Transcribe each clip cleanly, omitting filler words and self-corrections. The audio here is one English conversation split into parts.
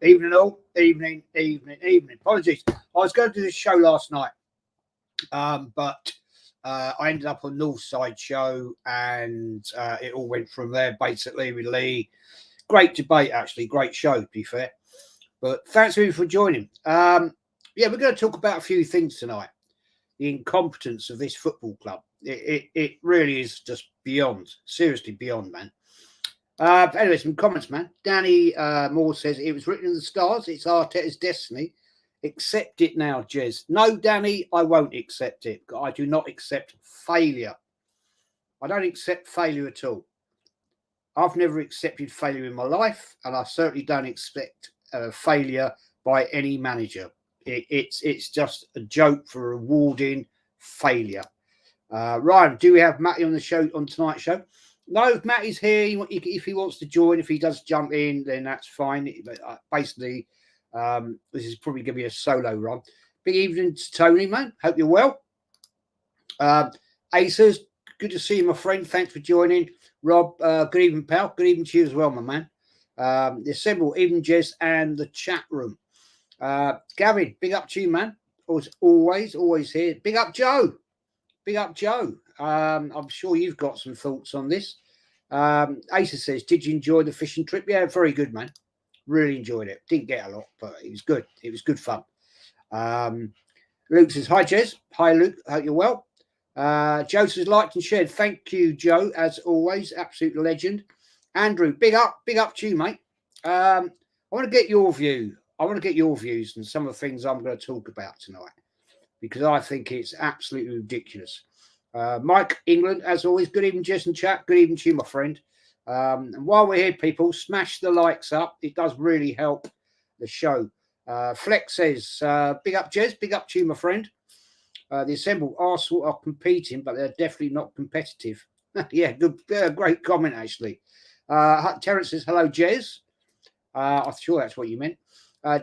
Evening all, evening. Apologies. I was going to do this show last night, but I ended up on North Side show, and it all went from there basically with Lee. Great debate, actually, great show to be fair. But thanks everyone for joining. Yeah, we're going to talk about a few things tonight. The incompetence of this football club. It really is just beyond, seriously beyond, man. Anyway, some comments, man. Danny Moore says it was written in the stars. It's Arteta's destiny. Accept it now, Jez. No, Danny, I won't accept it. I do not accept failure. I don't accept failure at all. I've never accepted failure in my life, and I certainly don't expect failure by any manager. It's just a joke for rewarding failure. Ryan, do we have Matty on the show on tonight's show? No, if Matty's here, if he wants to join, if he does jump in, then that's fine. But basically, this is probably going to be a solo run. Big evening to Tony, man. Hope you're well. Acers, good to see you, my friend. Thanks for joining. Rob, good evening, pal. Good evening to you as well, my man. The assemble, evening, Jez, and the chat room. Gavin, big up to you, man. Always here. Big up, Joe. Big up, Joe. I'm sure you've got some thoughts on this. Asa says, did you enjoy the fishing trip? Yeah, very good, man. Really enjoyed it. Didn't get a lot, but it was good. It was good fun. Luke says, hi, Jez. Hi, Luke. Hope you're well. Joe says, liked and shared. Thank you, Joe, as always. Absolute legend. Andrew, big up to you, mate. I want to get your view. I want to get your views on some of the things I'm going to talk about tonight, because I think it's absolutely ridiculous. Mike, England, as always, good evening, Jess and chat. Good evening to you, my friend. And while we're here, people, smash the likes up. It does really help the show. Flex says, big up, Jez. Big up to you, my friend. The Assemble, Arsenal are competing, but they're definitely not competitive. Yeah, good, great comment, actually. Terence says, hello, Jez. I'm sure that's what you meant.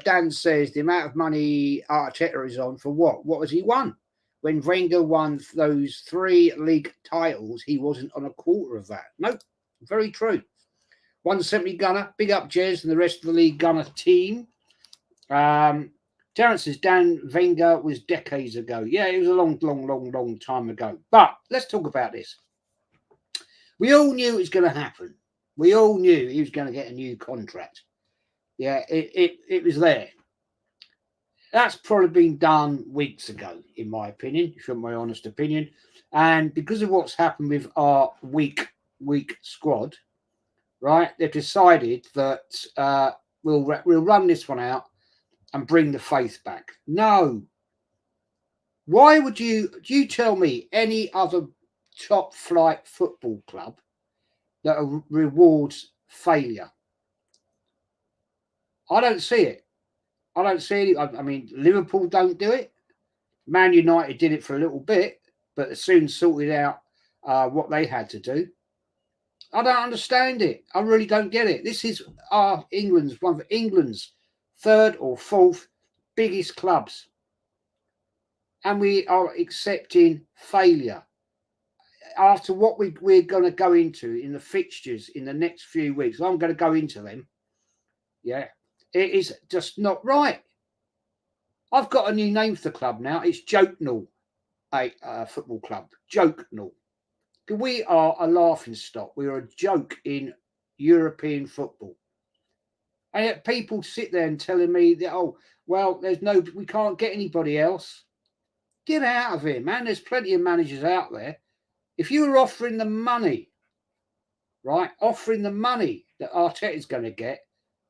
Dan says, the amount of money Arteta is on for what? What has he won? When Wenger won those 3 league titles, he wasn't on a quarter of that. Nope, very true. 170 Gunner, big up Jez and the rest of the league Gunner team. Terence says, Dan, Wenger was decades ago. Yeah, it was a long time ago. But let's talk about this. We all knew it was going to happen. We all knew he was going to get a new contract. Yeah, it was there. That's probably been done weeks ago, in my opinion, if you want my honest opinion. And because of what's happened with our weak squad, right, they've decided that we'll run this one out and bring the faith back. No. Why would you tell me any other top flight football club that rewards failure? I don't see it. I don't see it. I mean, Liverpool don't do it. Man United did it for a little bit, but soon sorted out what they had to do. I don't understand it. I really don't get it. This is one of England's 3rd or 4th biggest clubs. And we are accepting failure. After what we're going to go into in the fixtures in the next few weeks, I'm going to go into them. Yeah. It is just not right. I've got a new name for the club now. It's Jokenall, a football club. Jokenall. We are a laughing stock. We are a joke in European football. And yet people sit there and telling me that, oh, well, we can't get anybody else. Get out of here, man. There's plenty of managers out there. If you were offering the money, right, offering the money that Arteta is going to get,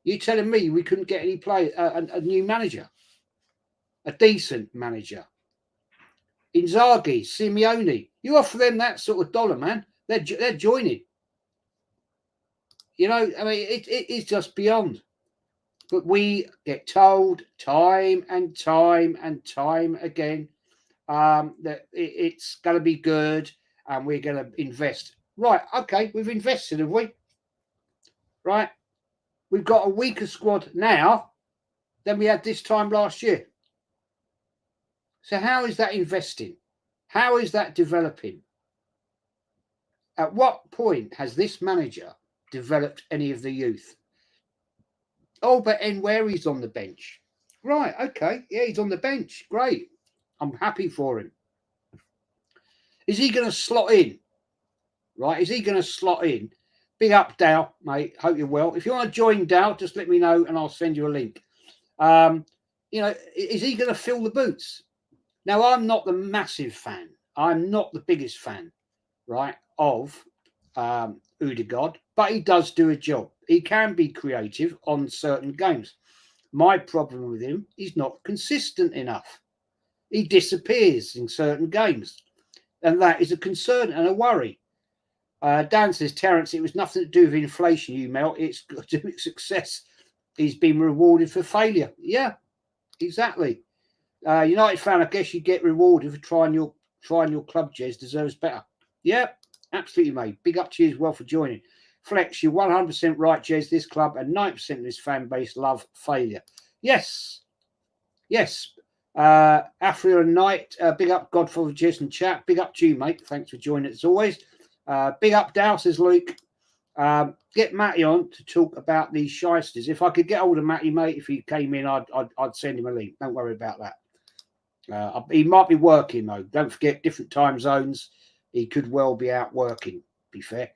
you're telling me we couldn't get any a new manager, a decent manager. Inzaghi, Simeone, you offer them that sort of dollar, man, they're joining. You know, I mean, it is just beyond. But we get told time and time again that it's going to be good and we're going to invest. Right, okay, we've invested, have we? Right. We've got a weaker squad now than we had this time last year. So how is that investing? How is that developing? At what point has this manager developed any of the youth? Oh, but where he's on the bench. Right, okay. Yeah, he's on the bench. Great. I'm happy for him. Is he going to slot in? Right, is he going to slot in? Big up, Dow, mate. Hope you're well. If you want to join Dow, just let me know and I'll send you a link. Is he going to fill the boots? Now, I'm not the massive fan. I'm not the biggest fan, right, of Odegaard, but he does do a job. He can be creative on certain games. My problem with him, he's not consistent enough. He disappears in certain games, and that is a concern and a worry. Dan says, Terence, it was nothing to do with inflation, you melt. It's got to do with success. He's been rewarded for failure. Yeah, exactly. United fan, I guess you get rewarded for trying your club, Jez. Deserves better. Yeah, absolutely, mate. Big up to you as well for joining. Flex, you're 100% right, Jez. This club and 90% of this fan base love failure. Yes. Afria and Knight, big up Godfather Jez and chat. Big up to you, mate. Thanks for joining as always. Big up Dow, says Luke. Get Matty on to talk about these shysters. If I could get hold of Matty, mate, if he came in, I'd send him a link. Don't worry about that. He might be working though. Don't forget different time zones. He could well be out working. Be fair.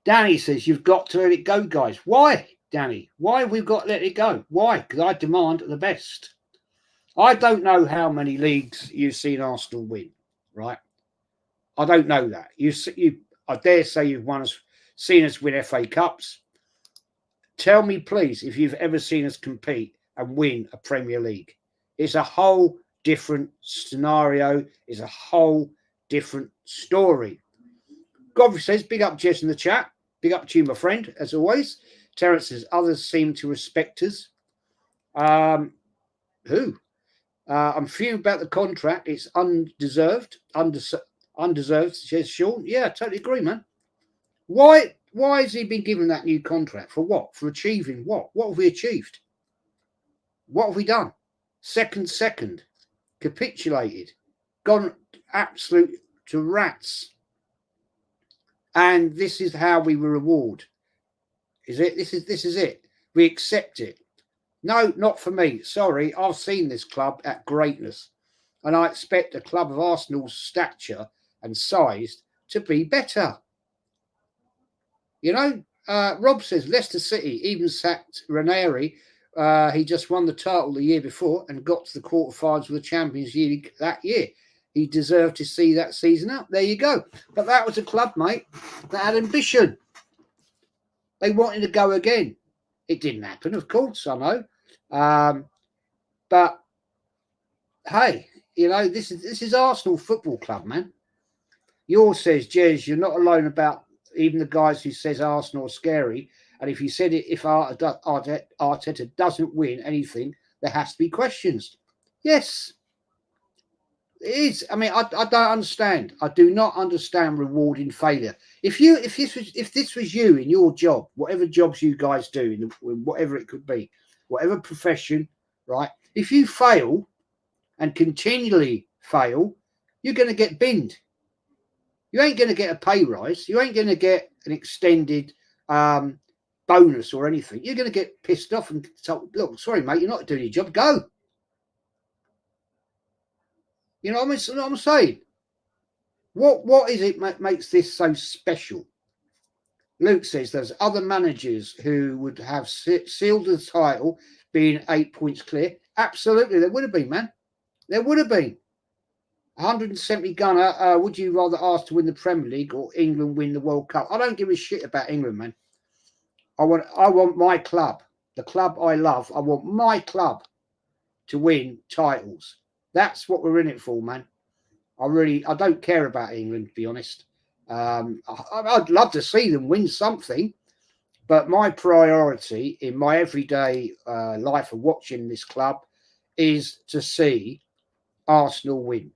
Danny says you've got to let it go, guys. Why, Danny? Why have we got to let it go? Why? Because I demand the best. I don't know how many leagues you've seen Arsenal win, right? I don't know that. I dare say you've seen us win FA Cups. Tell me, please, if you've ever seen us compete and win a Premier League. It's a whole different scenario. It's a whole different story. Godfrey says, big up Jess in the chat. Big up to you, my friend, as always. Terence says, others seem to respect us. Who? I'm fuming about the contract. It's undeserved. Undeserved, says Sean. Yeah, I totally agree, man. Why has he been given that new contract? For what? For achieving what? What have we achieved? What have we done? Second, capitulated, gone absolute to rats. And this is how we will reward. Is it? This is it. We accept it. No, not for me. Sorry, I've seen this club at greatness. And I expect a club of Arsenal's stature and size to be better. Rob says Leicester City even sacked Ranieri. He just won the title the year before and got to the quarterfinals of the Champions League that year. He deserved to see that season out. There you go. But that was a club, mate, that had ambition. They wanted to go again. It didn't happen, of course, I know. But hey, this is Arsenal Football Club, man. Yours says, Jez, you're not alone about even the guys who says Arsenal are scary. And if you said it, if Arteta doesn't win anything, there has to be questions. Yes, it is. I mean, I don't understand. I do not understand rewarding failure. If this was you in your job, whatever jobs you guys do, whatever it could be, whatever profession, right? If you fail and continually fail, you're going to get binned. You ain't going to get a pay rise. You ain't going to get an extended bonus or anything. You're going to get pissed off and told, look, sorry, mate, you're not doing your job. Go. You know what I'm saying? What is it that makes this so special? Luke says there's other managers who would have sealed the title being 8 points clear. Absolutely, there would have been, man. There would have been. 170 gunner, would you rather ask to win the Premier League or England win the World Cup? I don't give a shit about England, man. I want my club, the club I love. I want my club to win titles. That's what we're in it for, man. I don't care about England, to be honest. I'd love to see them win something, but my priority in my everyday life of watching this club is to see Arsenal win.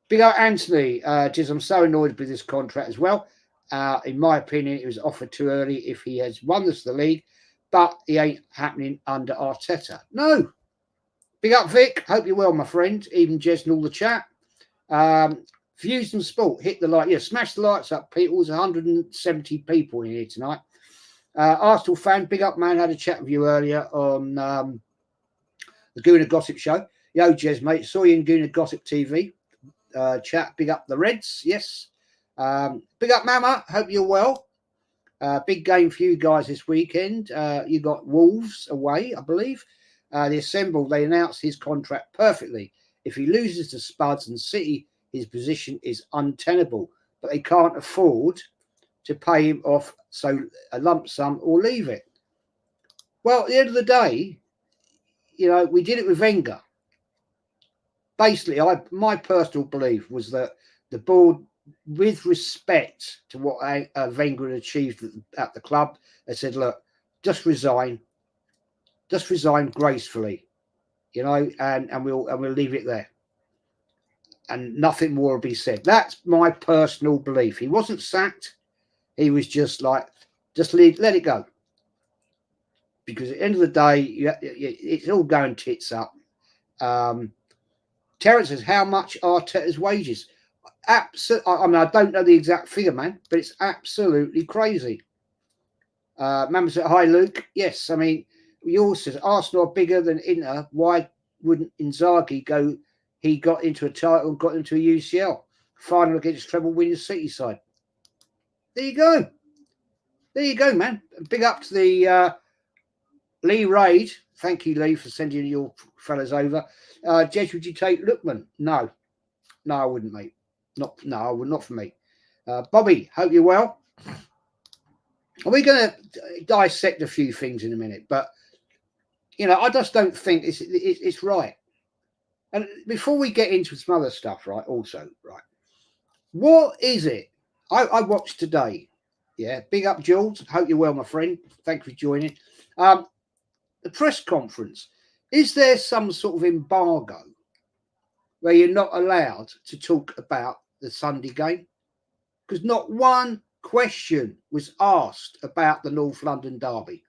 Big up Anthony, I'm so annoyed with this contract as well. In my opinion, it was offered too early if he has won us the league, but it ain't happening under Arteta. No. Big up Vic, hope you're well, my friend. Even Jez and all the chat. Views and Sport, hit the like. Yeah, smash the lights up, people. There's 170 people in here tonight. Arsenal fan, big up, man. Had a chat with you earlier on the Gooner Gossip Show. Yo, Jez, mate. Saw you in Gooner Gossip TV. Chat, big up the Reds. Yes. Big up, Mama. Hope you're well. Big game for you guys this weekend. You got Wolves away, I believe. The Assemble, they announced his contract perfectly. If he loses to Spuds and City, his position is untenable. But they can't afford to pay him off, so a lump sum or leave it. Well, at the end of the day, you know, we did it with Wenger. Basically, my personal belief was that the board, with respect to what Wenger had achieved at the club, they said, look, just resign gracefully, you know, and we'll leave it there. And nothing more will be said. That's my personal belief. He wasn't sacked. He was just like, just let it go. Because at the end of the day, it's all going tits up. Terence says, how much are Arteta's wages? Absolutely. I mean, I don't know the exact figure, man, but it's absolutely crazy. Mama said, hi, Luke. Yes, I mean, you also said Arsenal are bigger than Inter. Why wouldn't Inzaghi go? He got into a title and got into a UCL final against treble winning City side. There you go. There you go, man. Big up to the Lee Raid. Thank you, Lee, for sending your fellas over. Jez, would you take Lookman? No, I wouldn't, mate. I would not for me. Bobby, hope you're well. We're going to dissect a few things in a minute, but you know, I just don't think it's right. And before we get into some other stuff, right? Also, right, what is it? I watched today. Yeah, big up, Jules. Hope you're well, my friend. Thank you for joining. The press conference. Is there some sort of embargo where you're not allowed to talk about the Sunday game? Because not one question was asked about the North London derby.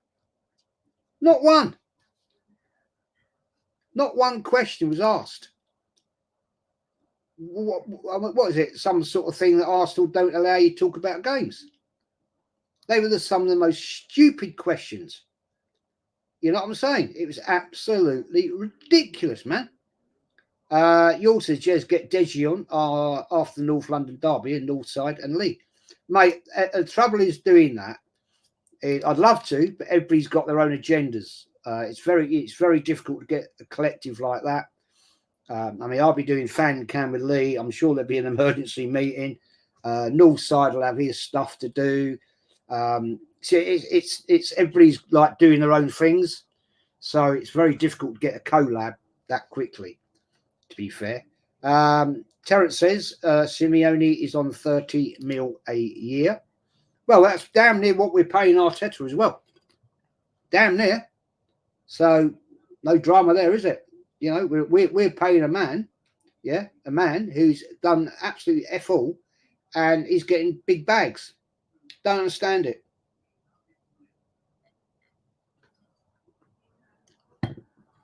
Not one. Not one question was asked. What is it? Some sort of thing that Arsenal don't allow you to talk about games? They were some of the most stupid questions. You know what I'm saying? It was absolutely ridiculous, man. You also just get Deji on after the North London derby in Northside and Lee. Mate, the trouble is doing that. I'd love to, but everybody's got their own agendas. It's very difficult to get a collective like that. I mean, I'll be doing fan cam with Lee. I'm sure there'll be an emergency meeting. Northside will have his stuff to do. So it's everybody's like doing their own things. So it's very difficult to get a collab that quickly, to be fair. Terence says Simeone is on 30 mil a year. Well, that's damn near what we're paying Arteta as well. Damn near. So no drama there, is it? You know, we're paying a man, yeah, a man who's done absolutely F all, and he's getting big bags. Don't understand it.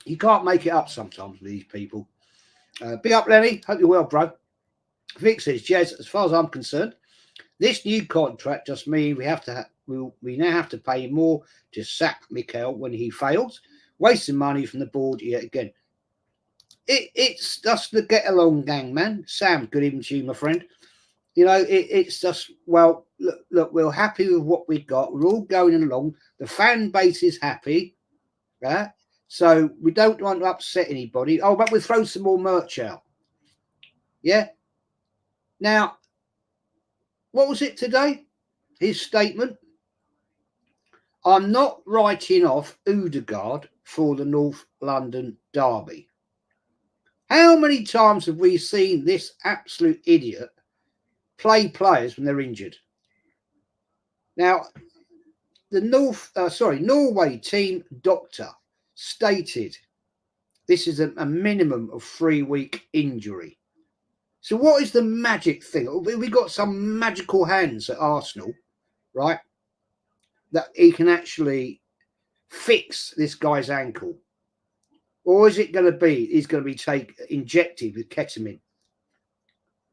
You can't make it up sometimes with these people. Big up, Lenny. Hope you're well, bro. Vic says, Jez, as far as I'm concerned, this new contract just means we now have to pay more to sack Mikel when he fails, wasting money from the board yet again. It's just the get along gang, man. Sam, good evening to you, my friend. You know, it's just, well, look, we're happy with what we've got. We're all going along. The fan base is happy. Yeah. So we don't want to upset anybody. Oh, but we'll throw some more merch out. Yeah. Now, what was it today? His statement. I'm not writing off Odegaard for the North London derby. How many times have we seen this absolute idiot play players when they're injured? Now, the Norway team doctor stated this is a minimum of 3-week injury. So what is the magic thing? We got some magical hands at Arsenal, right? That he can actually fix this guy's ankle. Or is it going to be, he's going to be injected with ketamine,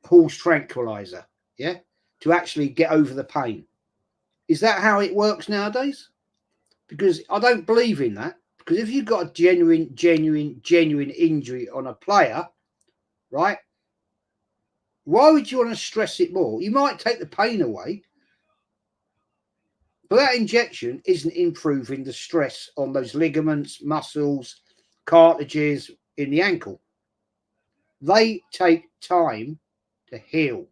horse tranquilizer, yeah, to actually get over the pain? Is that how it works nowadays? because I don't believe in that. Because if you've got a genuine injury on a player, right? Why would you want to stress it more? You might take the pain away, but that injection isn't improving the stress on those ligaments, muscles, cartilages in the ankle. They take time to heal.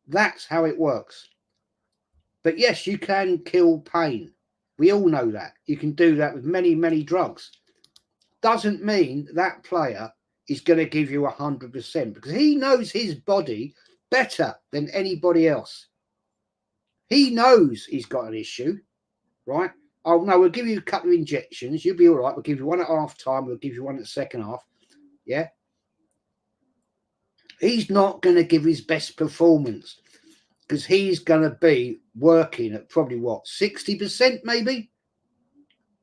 That's how it works. But yes, you can kill pain. We all know that. You can do that with many, many drugs. Doesn't mean that player is going to give you 100% because he knows his body better than anybody else. He knows he's got an issue, right? Oh, no, we'll give you a couple of injections. You'll be all right. We'll give you one at half time. We'll give you one at the second half. Yeah. He's not going to give his best performance because he's going to be working at probably what, 60% maybe?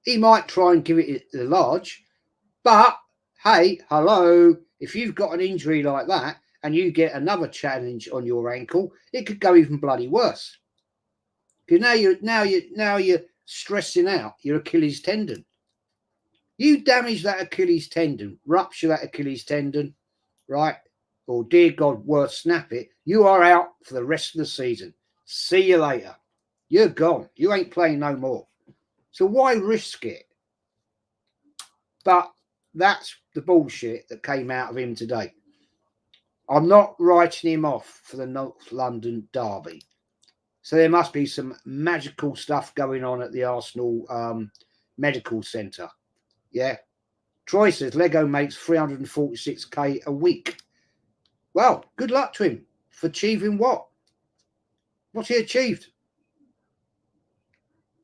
He might try and give it the large, but hey, hello, if you've got an injury like that and you get another challenge on your ankle, it could go even bloody worse. Because now you're stressing out your Achilles tendon. You damage that Achilles tendon, rupture that Achilles tendon, right? Or dear God, worse, snap it. You are out for the rest of the season. See you later. You're gone. You ain't playing no more. So why risk it? But that's the bullshit that came out of him today. I'm not writing him off for the North London derby. So there must be some magical stuff going on at the Arsenal medical centre. Yeah. Troy says Lego makes 346k a week. Well, good luck to him for achieving what? What's he achieved?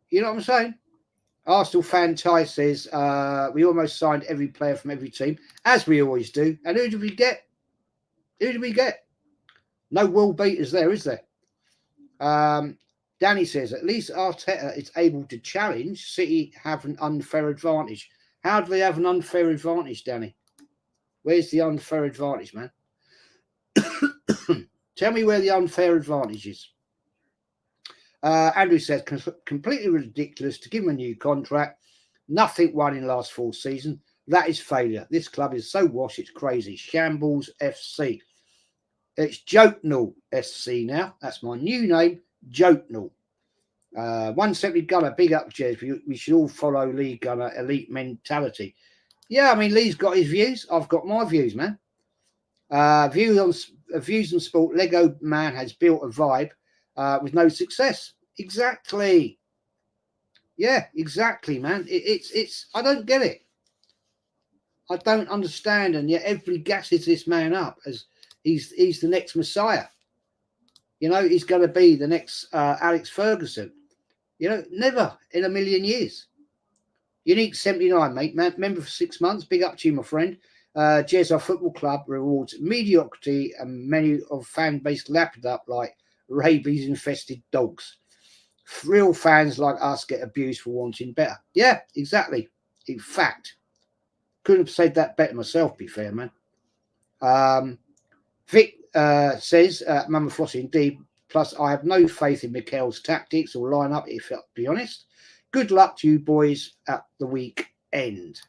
You know what I'm saying? Arsenal fan Ty says, we almost signed every player from every team, as we always do. And who did we get? Who did we get? No world beaters there, is there? Danny says, at least Arteta is able to challenge. City have an unfair advantage. How do they have an unfair advantage, Danny? Where's the unfair advantage, man? Tell me where the unfair advantage is. Andrew says, completely ridiculous to give him a new contract. Nothing won in last full season. That is failure. This club is so washed, it's crazy. Shambles FC. It's Jotenal SC now. That's my new name, Jotenal. 170 Gunner, big up, Jez. We should all follow Lee Gunner, elite mentality. Yeah, I mean, Lee's got his views. I've got my views, man. Views on sport. Lego man has built a vibe with no success. Exactly. Yeah, exactly, man. It's. I don't get it. I don't understand, and yet everybody gasses this man up as he's the next Messiah. You know, he's going to be the next Alex Ferguson. You know, never in a million years. Unique 79, mate. Member for 6 months. Big up to you, my friend. Jezza Football Club rewards mediocrity and many of fan base lapped up like rabies-infested dogs. Real fans like us get abused for wanting better. Yeah, exactly. In fact, couldn't have said that better myself, to be fair, man. Vic says, Mama Flossie, indeed. Plus, I have no faith in Mikel's tactics or lineup, if I'll be honest. Good luck to you boys at the weekend.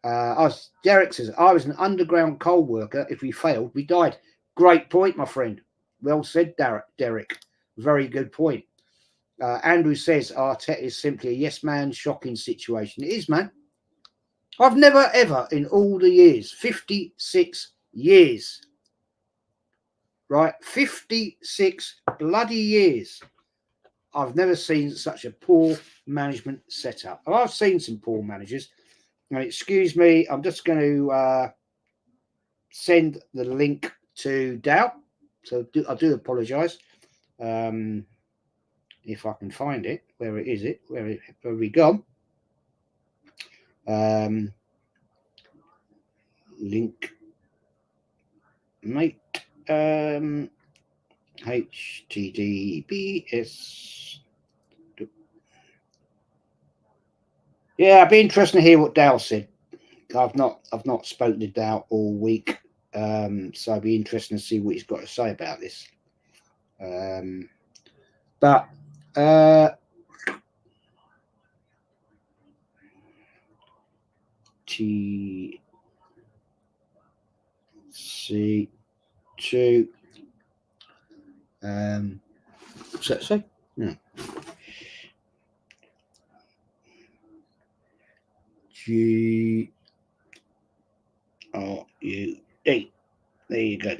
Derek says, I was an underground coal worker. If we failed, we died. Great point, my friend. Well said, Derek. Very good point. Andrew says, Arteta is simply a yes man, shocking situation. It is, man. I've never, ever, in all the years, 56 years, right? 56 bloody years. I've never seen such a poor management setup. And I've seen some poor managers. And excuse me, I'm just going to send the link to Dow. So I do apologise. If I can find it, where is it? Where have we gone? Link, mate. HTTPS. Yeah, I'd be interested to hear what Dow said. I've not spoken to Dow all week, so I'd be interested to see what he's got to say about this. But C2. What's that say? No. G R U E. There you go.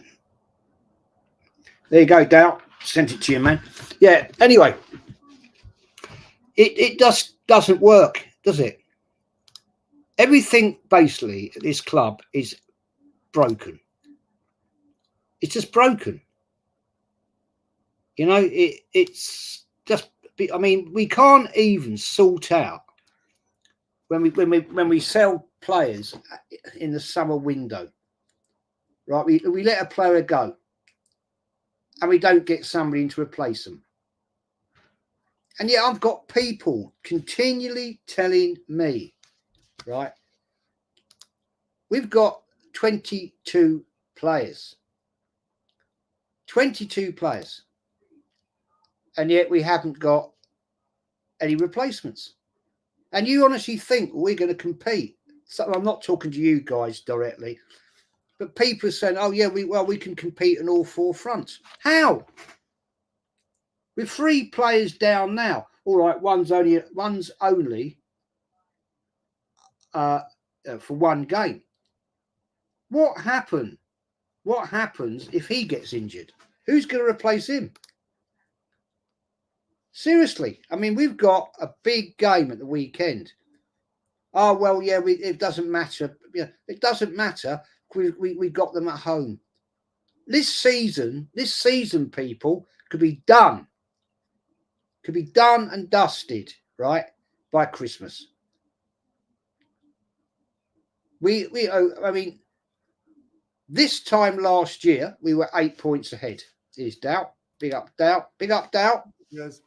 There you go, Dal. Sent it to you, man. Yeah. Anyway, it just doesn't work, does it? Everything basically at this club is broken. It's just broken. You know, it's just. I mean, we can't even sort out when we sell players in the summer window, right? We let a player go, and we don't get somebody in to replace them. And yet, I've got people continually telling me, right? We've got 22 players. 22 players. And yet we haven't got any replacements. And you honestly think we're going to compete? So I'm not talking to you guys directly, but people are saying, "Oh yeah, we can compete on all four fronts." How? With 3 players down now. All right, one's only for one game. What happened? What happens if he gets injured? Who's going to replace him? Seriously, I mean, we've got a big game at the weekend. Oh, well, yeah, it doesn't matter. Yeah, it doesn't matter. We got them at home. This season, people, could be done. Could be done and dusted, right, by Christmas. I mean, this time last year, we were 8 points ahead. Here's Dow. Big up, Dow. Big up, Dow. Yes.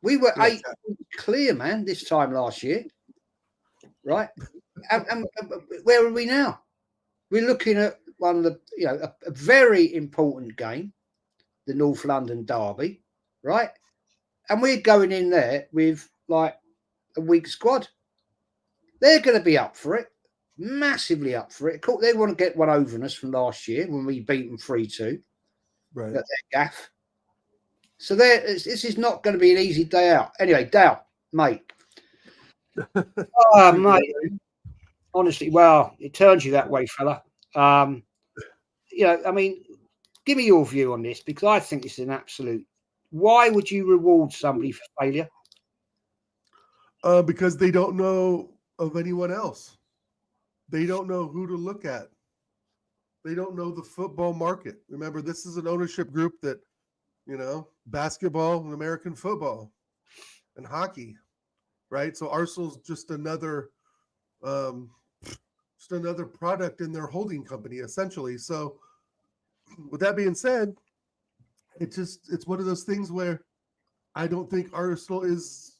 We were 8 points clear, man, this time last year, right? and where are we now? We're looking at one of the, a very important game, the North London Derby, right? And we're going in there with like a weak squad. They're going to be up for it, massively up for it. They want to get one over on us from last year when we beat them 3-2. Right. At their gaff. So this is not going to be an easy day out. Anyway, Dow, mate. Oh, mate. Honestly, well, it turns you that way, fella. I mean, give me your view on this, because I think it's an absolute. Why would you reward somebody for failure? Because they don't know of anyone else. They don't know who to look at. They don't know the football market. Remember, this is an ownership group that, basketball and American football and hockey, right? So Arsenal's just another product in their holding company, essentially. So with that being said, it's one of those things where I don't think Arsenal is,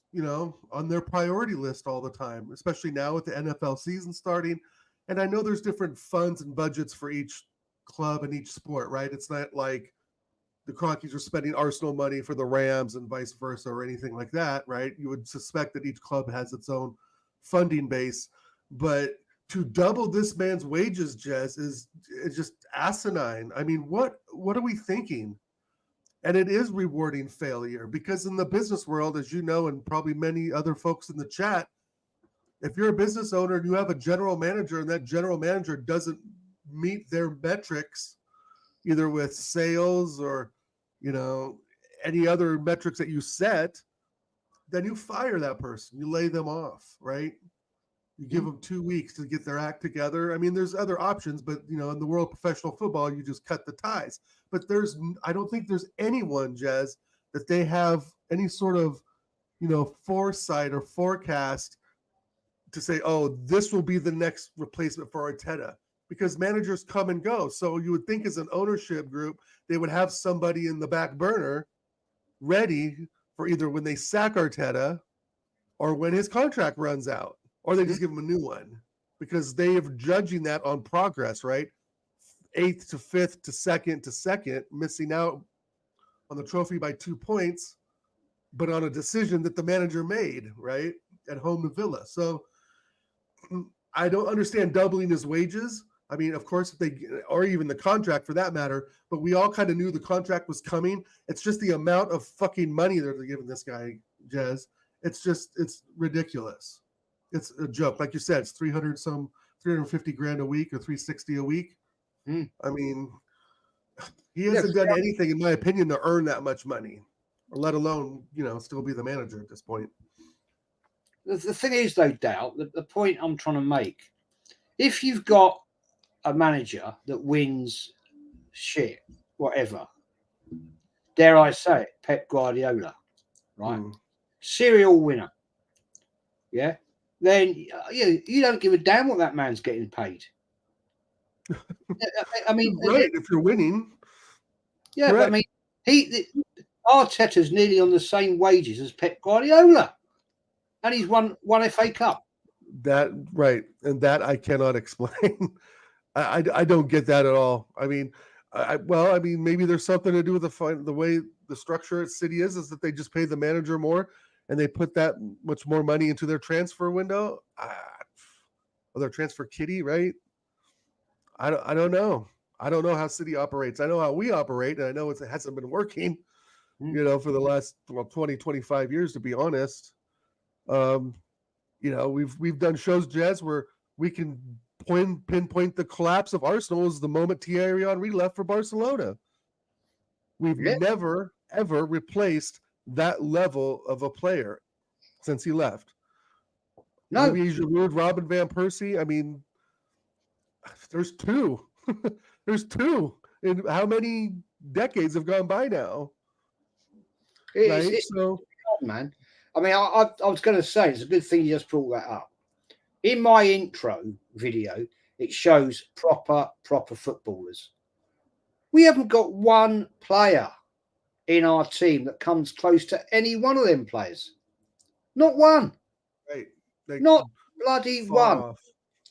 on their priority list all the time, especially now with the NFL season starting. And I know there's different funds and budgets for each club and each sport, right? It's not like the Cronkies are spending Arsenal money for the Rams and vice versa or anything like that, right? You would suspect that each club has its own funding base. But to double this man's wages, Jez, is just asinine. I mean, what are we thinking? And it is rewarding failure, because in the business world, as you know, and probably many other folks in the chat, if you're a business owner and you have a general manager and that general manager doesn't meet their metrics, either with sales or, any other metrics that you set, then you fire that person. You lay them off, right? You give them 2 weeks to get their act together. I mean, there's other options, but, in the world of professional football, you just cut the ties. But I don't think there's anyone, Jez, that they have any sort of, foresight or forecast to say, oh, this will be the next replacement for Arteta, because managers come and go. So you would think as an ownership group, they would have somebody in the back burner ready for either when they sack Arteta or when his contract runs out, or they just give him a new one, because they are judging that on progress, right? 8th to 5th to 2nd to 2nd, missing out on the trophy by 2 points, but on a decision that the manager made, right, at home to Villa. So I don't understand doubling his wages. I mean, of course, if they, or even the contract for that matter, but we all kind of knew the contract was coming. It's just the amount of fucking money they're giving this guy, Jez. It's ridiculous. It's a joke. Like you said, it's 350 grand a week or 360 a week. I mean, he hasn't done anything, in my opinion, to earn that much money, let alone, still be the manager at this point. The thing is, though, Dal, the point I'm trying to make, if you've got a manager that wins shit, whatever, dare I say it, Pep Guardiola, right? Serial winner. Yeah. Then you don't give a damn what that man's getting paid. I mean, right, if you're winning. Yeah, but I mean, Arteta's nearly on the same wages as Pep Guardiola, and he's won FA Cup. That right, and that I cannot explain. I don't get that at all. I mean, maybe there's something to do with the way the structure at City is that they just pay the manager more, and they put that much more money into their transfer window, or their transfer kitty, right? I don't know. I don't know how City operates. I know how we operate, and I know it hasn't been working, for the last 20, 25 years, to be honest. We've done shows, Jez, where we can pinpoint the collapse of Arsenal as the moment Thierry Henry left for Barcelona. We've never, ever replaced that level of a player since he left. No. Maybe Giroud, Robin Van Persie. I mean, there's two. There's two. And how many decades have gone by now? It's man. I mean, I was going to say, it's a good thing you just brought that up. In my intro video, it shows proper footballers. We haven't got one player in our team that comes close to any one of them players. Not one. Right. Not bloody one. Off.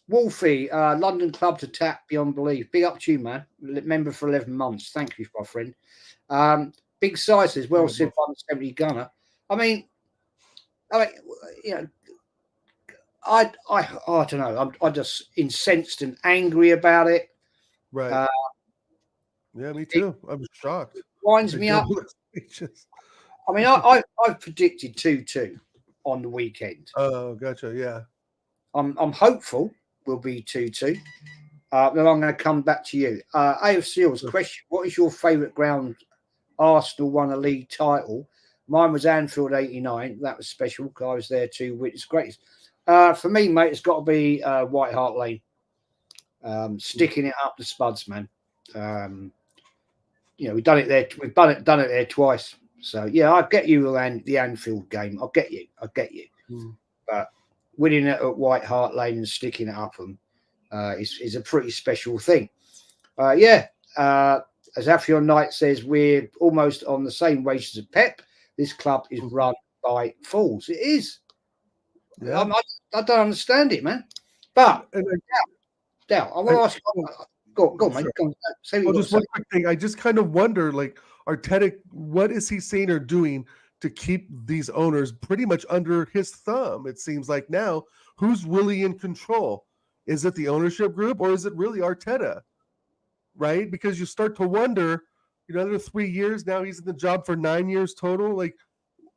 Wolfie, London Club to Tap Beyond Belief. Big up to you, man. Member for 11 months. Thank you, my friend. Big size as well, said 170 gunner. I mean, I don't know. I'm just incensed and angry about it. Right. Yeah, me too. I'm shocked. Winds me up. I mean, I predicted 2-2 on the weekend. Oh, gotcha. Yeah. I'm hopeful we'll be 2-2. Then I'm going to come back to you. AFC's question: what is your favourite ground Arsenal won a league title? Mine was Anfield '89. That was special because I was there to witness greatest. For me, mate, it's got to be White Hart Lane. Sticking it up the spuds, man. We've done it there. We've done it there twice. So yeah, I get you the Anfield game. I get you. But winning it at White Hart Lane and sticking it up them is a pretty special thing. As Affion Knight says, we're almost on the same wages as Pep. This club is run by fools. It is. Yeah. I don't understand it, man. But Dal, I want to ask you. Go on, mate. Go on. Just one quick thing. I just kind of wonder, like, Arteta, what is he saying or doing to keep these owners pretty much under his thumb? It seems like now, who's really in control? Is it the ownership group or is it really Arteta? Right? Because you start to wonder, another 3 years, now he's in the job for 9 years total. Like,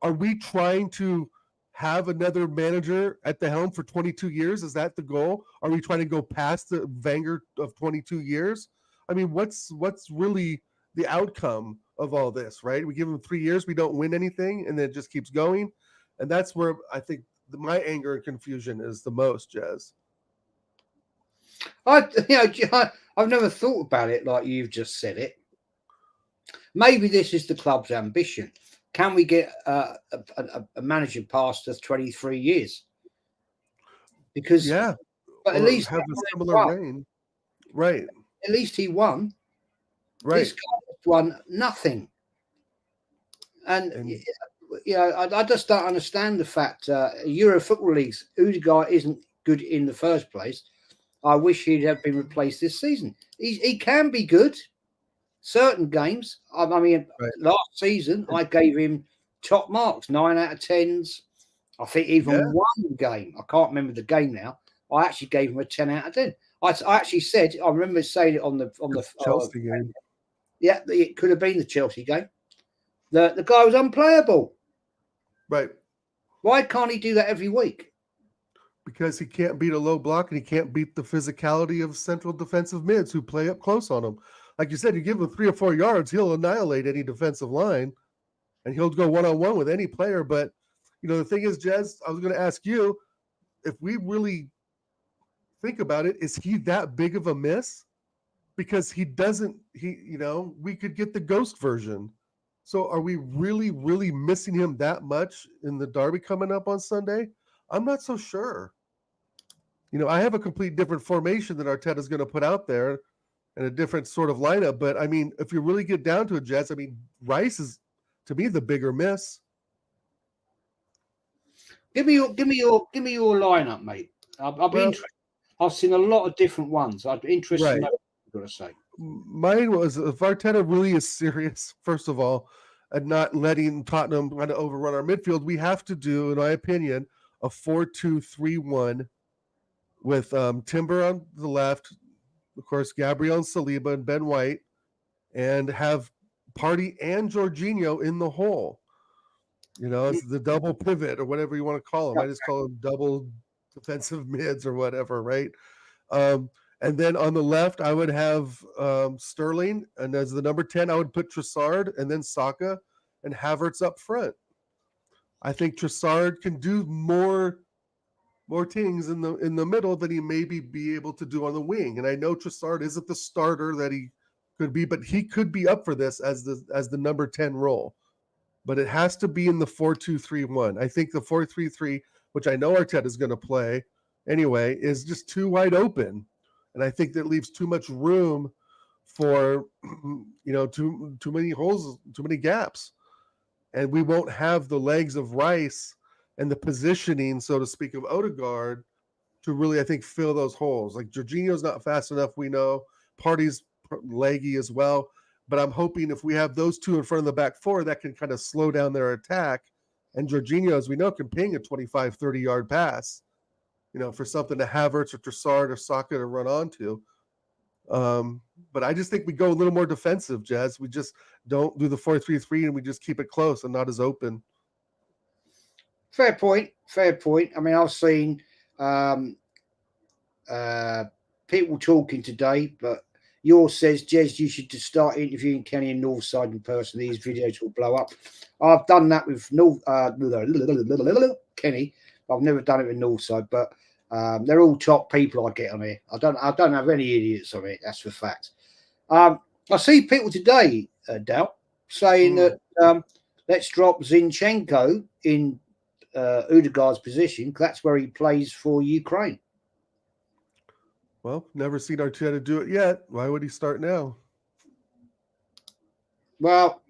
are we trying to have another manager at the helm for 22 years? Is that the goal? Are we trying to go past the Wenger of 22 years? I mean, what's really the outcome of all this, right? We give him 3 years, we don't win anything, and then it just keeps going. And that's where I think my anger and confusion is the most, Jez. I've never thought about it like you've just said it. Maybe this is the club's ambition. Can we get a manager past the 23 years? Because but at least have a similar reign, right? At least he won. Right. This guy won nothing, and I just don't understand the fact Euro Football Leagues, Odegaard isn't good in the first place. I wish he'd have been replaced this season. He can be good. Certain games. Last season I gave him top marks, 9 out of 10s. I think even one game. I can't remember the game now. I actually gave him a 10 out of 10. I actually said, I remember saying it on the Chelsea game. Yeah, it could have been the Chelsea game. The guy was unplayable. Right. Why can't he do that every week? Because he can't beat a low block and he can't beat the physicality of central defensive mids who play up close on him. Like you said, you give him 3 or 4 yards, he'll annihilate any defensive line and he'll go one-on-one with any player. But, the thing is, Jez, I was going to ask you, if we really think about it, is he that big of a miss? Because we could get the ghost version. So are we really, really missing him that much in the derby coming up on Sunday? I'm not so sure. I have a complete different formation that Arteta's going to put out there and a different sort of lineup. But, if you really get down to it, Jets, Rice is, to me, the bigger miss. Give me your lineup, mate. I'll be interested. I've seen a lot of different ones. I'd be interested in what you've got to say. Mine was, if Arteta really is serious, first of all, and not letting Tottenham kind of overrun our midfield, we have to do, in my opinion, a 4-2-3-1 with Timber on the left, of course, Gabriel and Saliba and Ben White, and have Partey and Jorginho in the hole. It's the double pivot or whatever you want to call them. I just call them double defensive mids or whatever, right? And then on the left, I would have Sterling, and as the number 10, I would put Trossard, and then Saka and Havertz up front. I think Trossard can do more things in the middle than he maybe be able to do on the wing. And I know Trossard isn't the starter that he could be, but he could be up for this as the number 10 role. But it has to be in the 4-2-3-1. I think the 4-3-3, which I know Arteta is going to play anyway, is just too wide open. And I think that leaves too much room for, too many holes, too many gaps. And we won't have the legs of Rice and the positioning, so to speak, of Odegaard to really, I think, fill those holes. Like Jorginho's not fast enough, we know. Partey's leggy as well. But I'm hoping if we have those two in front of the back four, that can kind of slow down their attack. And Jorginho, as we know, can ping a 25, 30-yard pass, for something to Havertz or Trossard or Saka to run onto. But I just think we go a little more defensive, Jazz. We just don't do the 4-3-3 and we just keep it close and not as open. Fair point. I've seen people talking today, but yours says, Jez, you should just start interviewing Kenny and Northside in person. These videos will blow up. I've done that with Kenny. I've never done it with Northside, but they're all top people I get on here. I don't have any idiots on it. That's for fact. I see people today, Dal, saying that let's drop Zinchenko in Odegaard's position. That's where he plays for Ukraine. Well, never seen Arteta do it yet. Why would he start now? Well,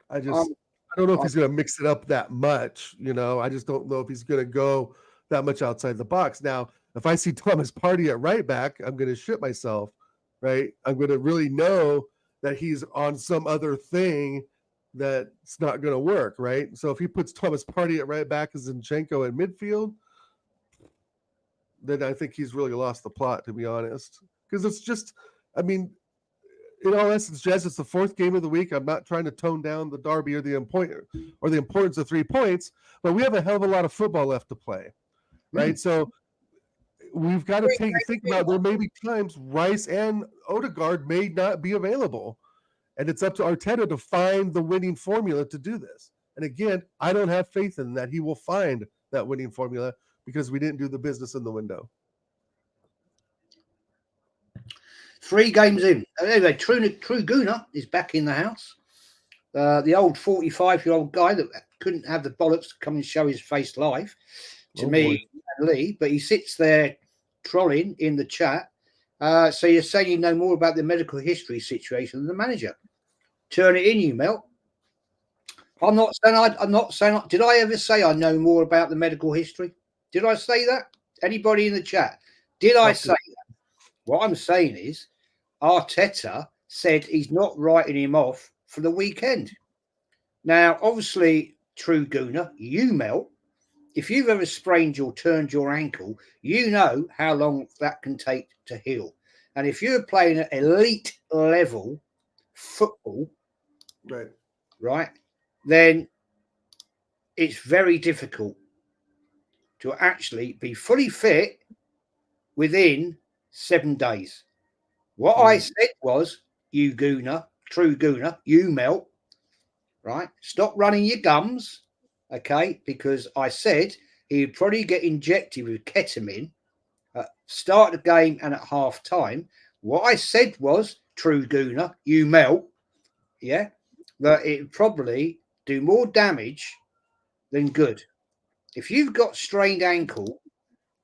I don't know if he's going to mix it up that much. I just don't know if he's going to go that much outside the box. Now, if I see Thomas Partey at right back, I'm going to shit myself, right? I'm going to really know that he's on some other thing that's not going to work, right? So if he puts Thomas Partey at right back and Zinchenko at midfield, then I think he's really lost the plot, to be honest. Because it's just, in all essence, Jazz, it's the fourth game of the week. I'm not trying to tone down the derby or the importance of 3 points, but we have a hell of a lot of football left to play, right? So we've got to think about there may be times Rice and Odegaard may not be available, and it's up to Arteta to find the winning formula to do this. And again, I don't have faith in that he will find that winning formula, because we didn't do the business in the window. 3 games in. Anyway, True Gooner is back in the house. The old 45-year-old guy that couldn't have the bollocks to come and show his face live to me and Lee, but he sits there trolling in the chat. So you're saying you know more about the medical history situation than the manager. Turn it in, you Mel. I'm not saying. Did I ever say I know more about the medical history? Did I say that? Anybody in the chat? Did I say that? What I'm saying is Arteta said he's not writing him off for the weekend. Now, obviously, True Gooner, you, Mel, if you've ever sprained or turned your ankle, you know how long that can take to heal. And if you're playing at elite level football, right, then it's very difficult to actually be fully fit within 7 days. What I said was, you gooner, true gooner, you melt, right? Stop running your gums, okay? Because I said he'd probably get injected with ketamine at start of the game and at half time. What I said was, true gooner, you melt, yeah, that it would probably do more damage than good. If you've got strained ankle,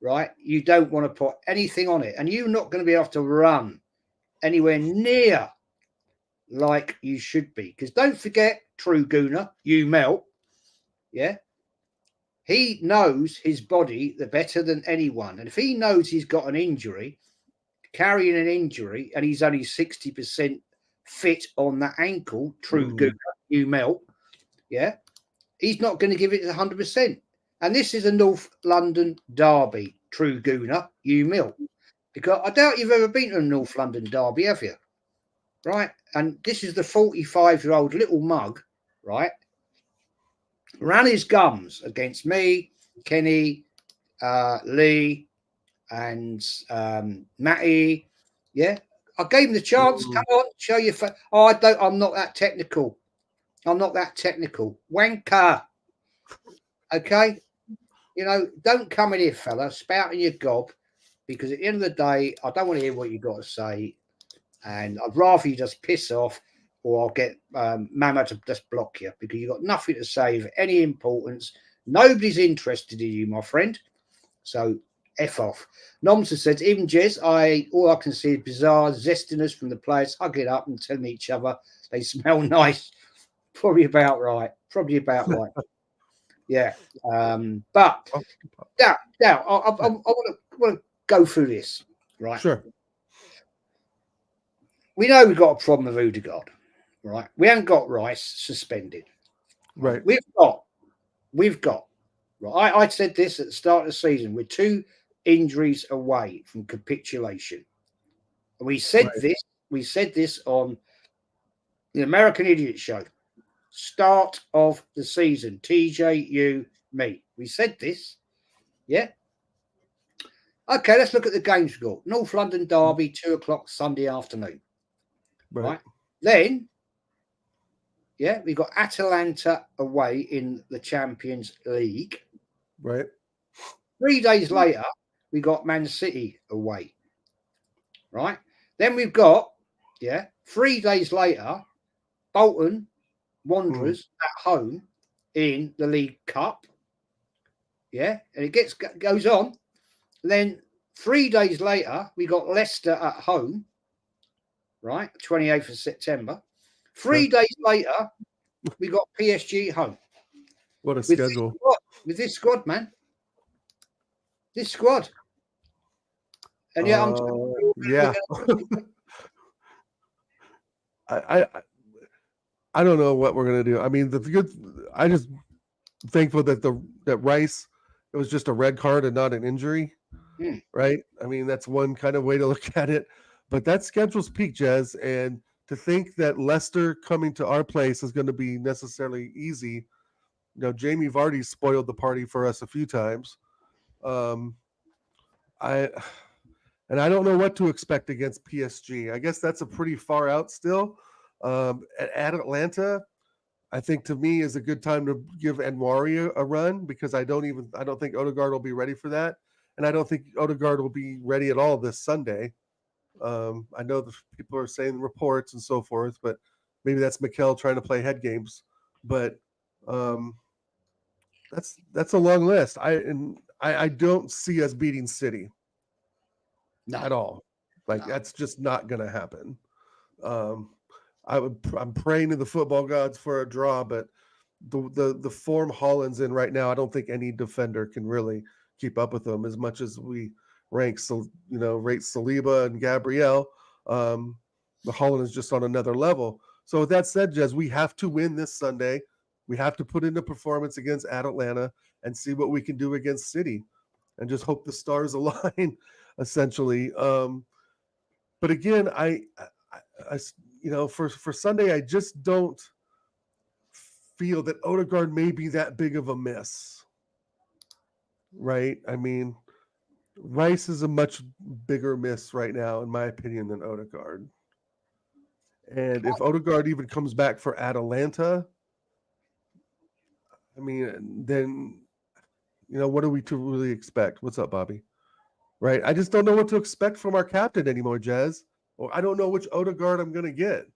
right, you don't want to put anything on it, and you're not going to be able to run anywhere near like you should be. Because don't forget, true gooner, you melt, yeah. He knows his body the better than anyone, and if he knows he's got an injury, carrying an injury, and he's only 60% fit on that ankle, true gooner, you melt, yeah, he's not going to give it 100%. And this is a North London derby, true gooner, you melt. Because I doubt you've ever been to a North London derby, have you? Right? And this is the 45-year-old little mug, right? Ran his gums against me, Kenny, Lee, and Matty. Yeah, I gave him the chance. Come on, show your face. Oh, I'm not that technical. I'm not that technical. Wanker. Okay, don't come in here, fella, spouting your gob, because at the end of the day, I don't want to hear what you got to say, and I'd rather you just piss off, or I'll get Mama to just block you, because you've got nothing to say of any importance. Nobody's interested in you, my friend. So F off. Nomsa says, even Jez, all I can see is bizarre zestiness from the players hugging up and telling each other they smell nice. Probably about right. Yeah. But now I want to go through this, right? Sure. We know we've got a problem with Odegaard, right? We haven't got Rice suspended. Right. We've got. Right. I said this at the start of the season. We're 2 injuries away from capitulation. And we said this. We said this on the American Idiot Show. Start of the season. TJ, you, me. We said this. Yeah. Okay, let's look at the game score. North London derby, 2:00 Sunday afternoon. Right. Then, yeah, we got Atalanta away in the Champions League. Right. 3 days later, we got Man City away. Right. Then we've got, 3 days later, Bolton Wanderers at home in the League Cup. Yeah. And it goes on. And then 3 days later, we got Leicester at home. Right. 28th of September. 3 days later, we got PSG home. What a schedule. With this squad, man. This squad. And yeah, I don't know what we're gonna do. I mean, I just thankful that Rice, it was just a red card and not an injury, right? I mean, that's one kind of way to look at it. But that schedule's peak, Jez, and to think that Leicester coming to our place is going to be necessarily easy. Jamie Vardy spoiled the party for us a few times. I don't know what to expect against PSG. I guess that's a pretty far out still. At Atlanta, I think to me is a good time to give Anwari a run, because I don't think Odegaard will be ready for that, and I don't think Odegaard will be ready at all this Sunday. I know the people are saying reports and so forth, but maybe that's Mikel trying to play head games. But that's a long list. I don't see us beating City at all. That's just not going to happen. I'm praying to the football gods for a draw, but the form Holland's in right now, I don't think any defender can really keep up with them as much as we rate Saliba and Gabriel. The Holland is just on another level. So with that said, Jez, we have to win this Sunday We have to put in a performance against Atlanta and see what we can do against City, and just hope the stars align, essentially. But again, I for Sunday, I just don't feel that Odegaard may be that big of a miss, right? I mean, Rice is a much bigger miss right now, in my opinion, than Odegaard. And if Odegaard even comes back for Atalanta, I mean, then, what are we to really expect? What's up, Bobby? Right? I just don't know what to expect from our captain anymore, Jez. Or I don't know which Odegaard I'm going to get.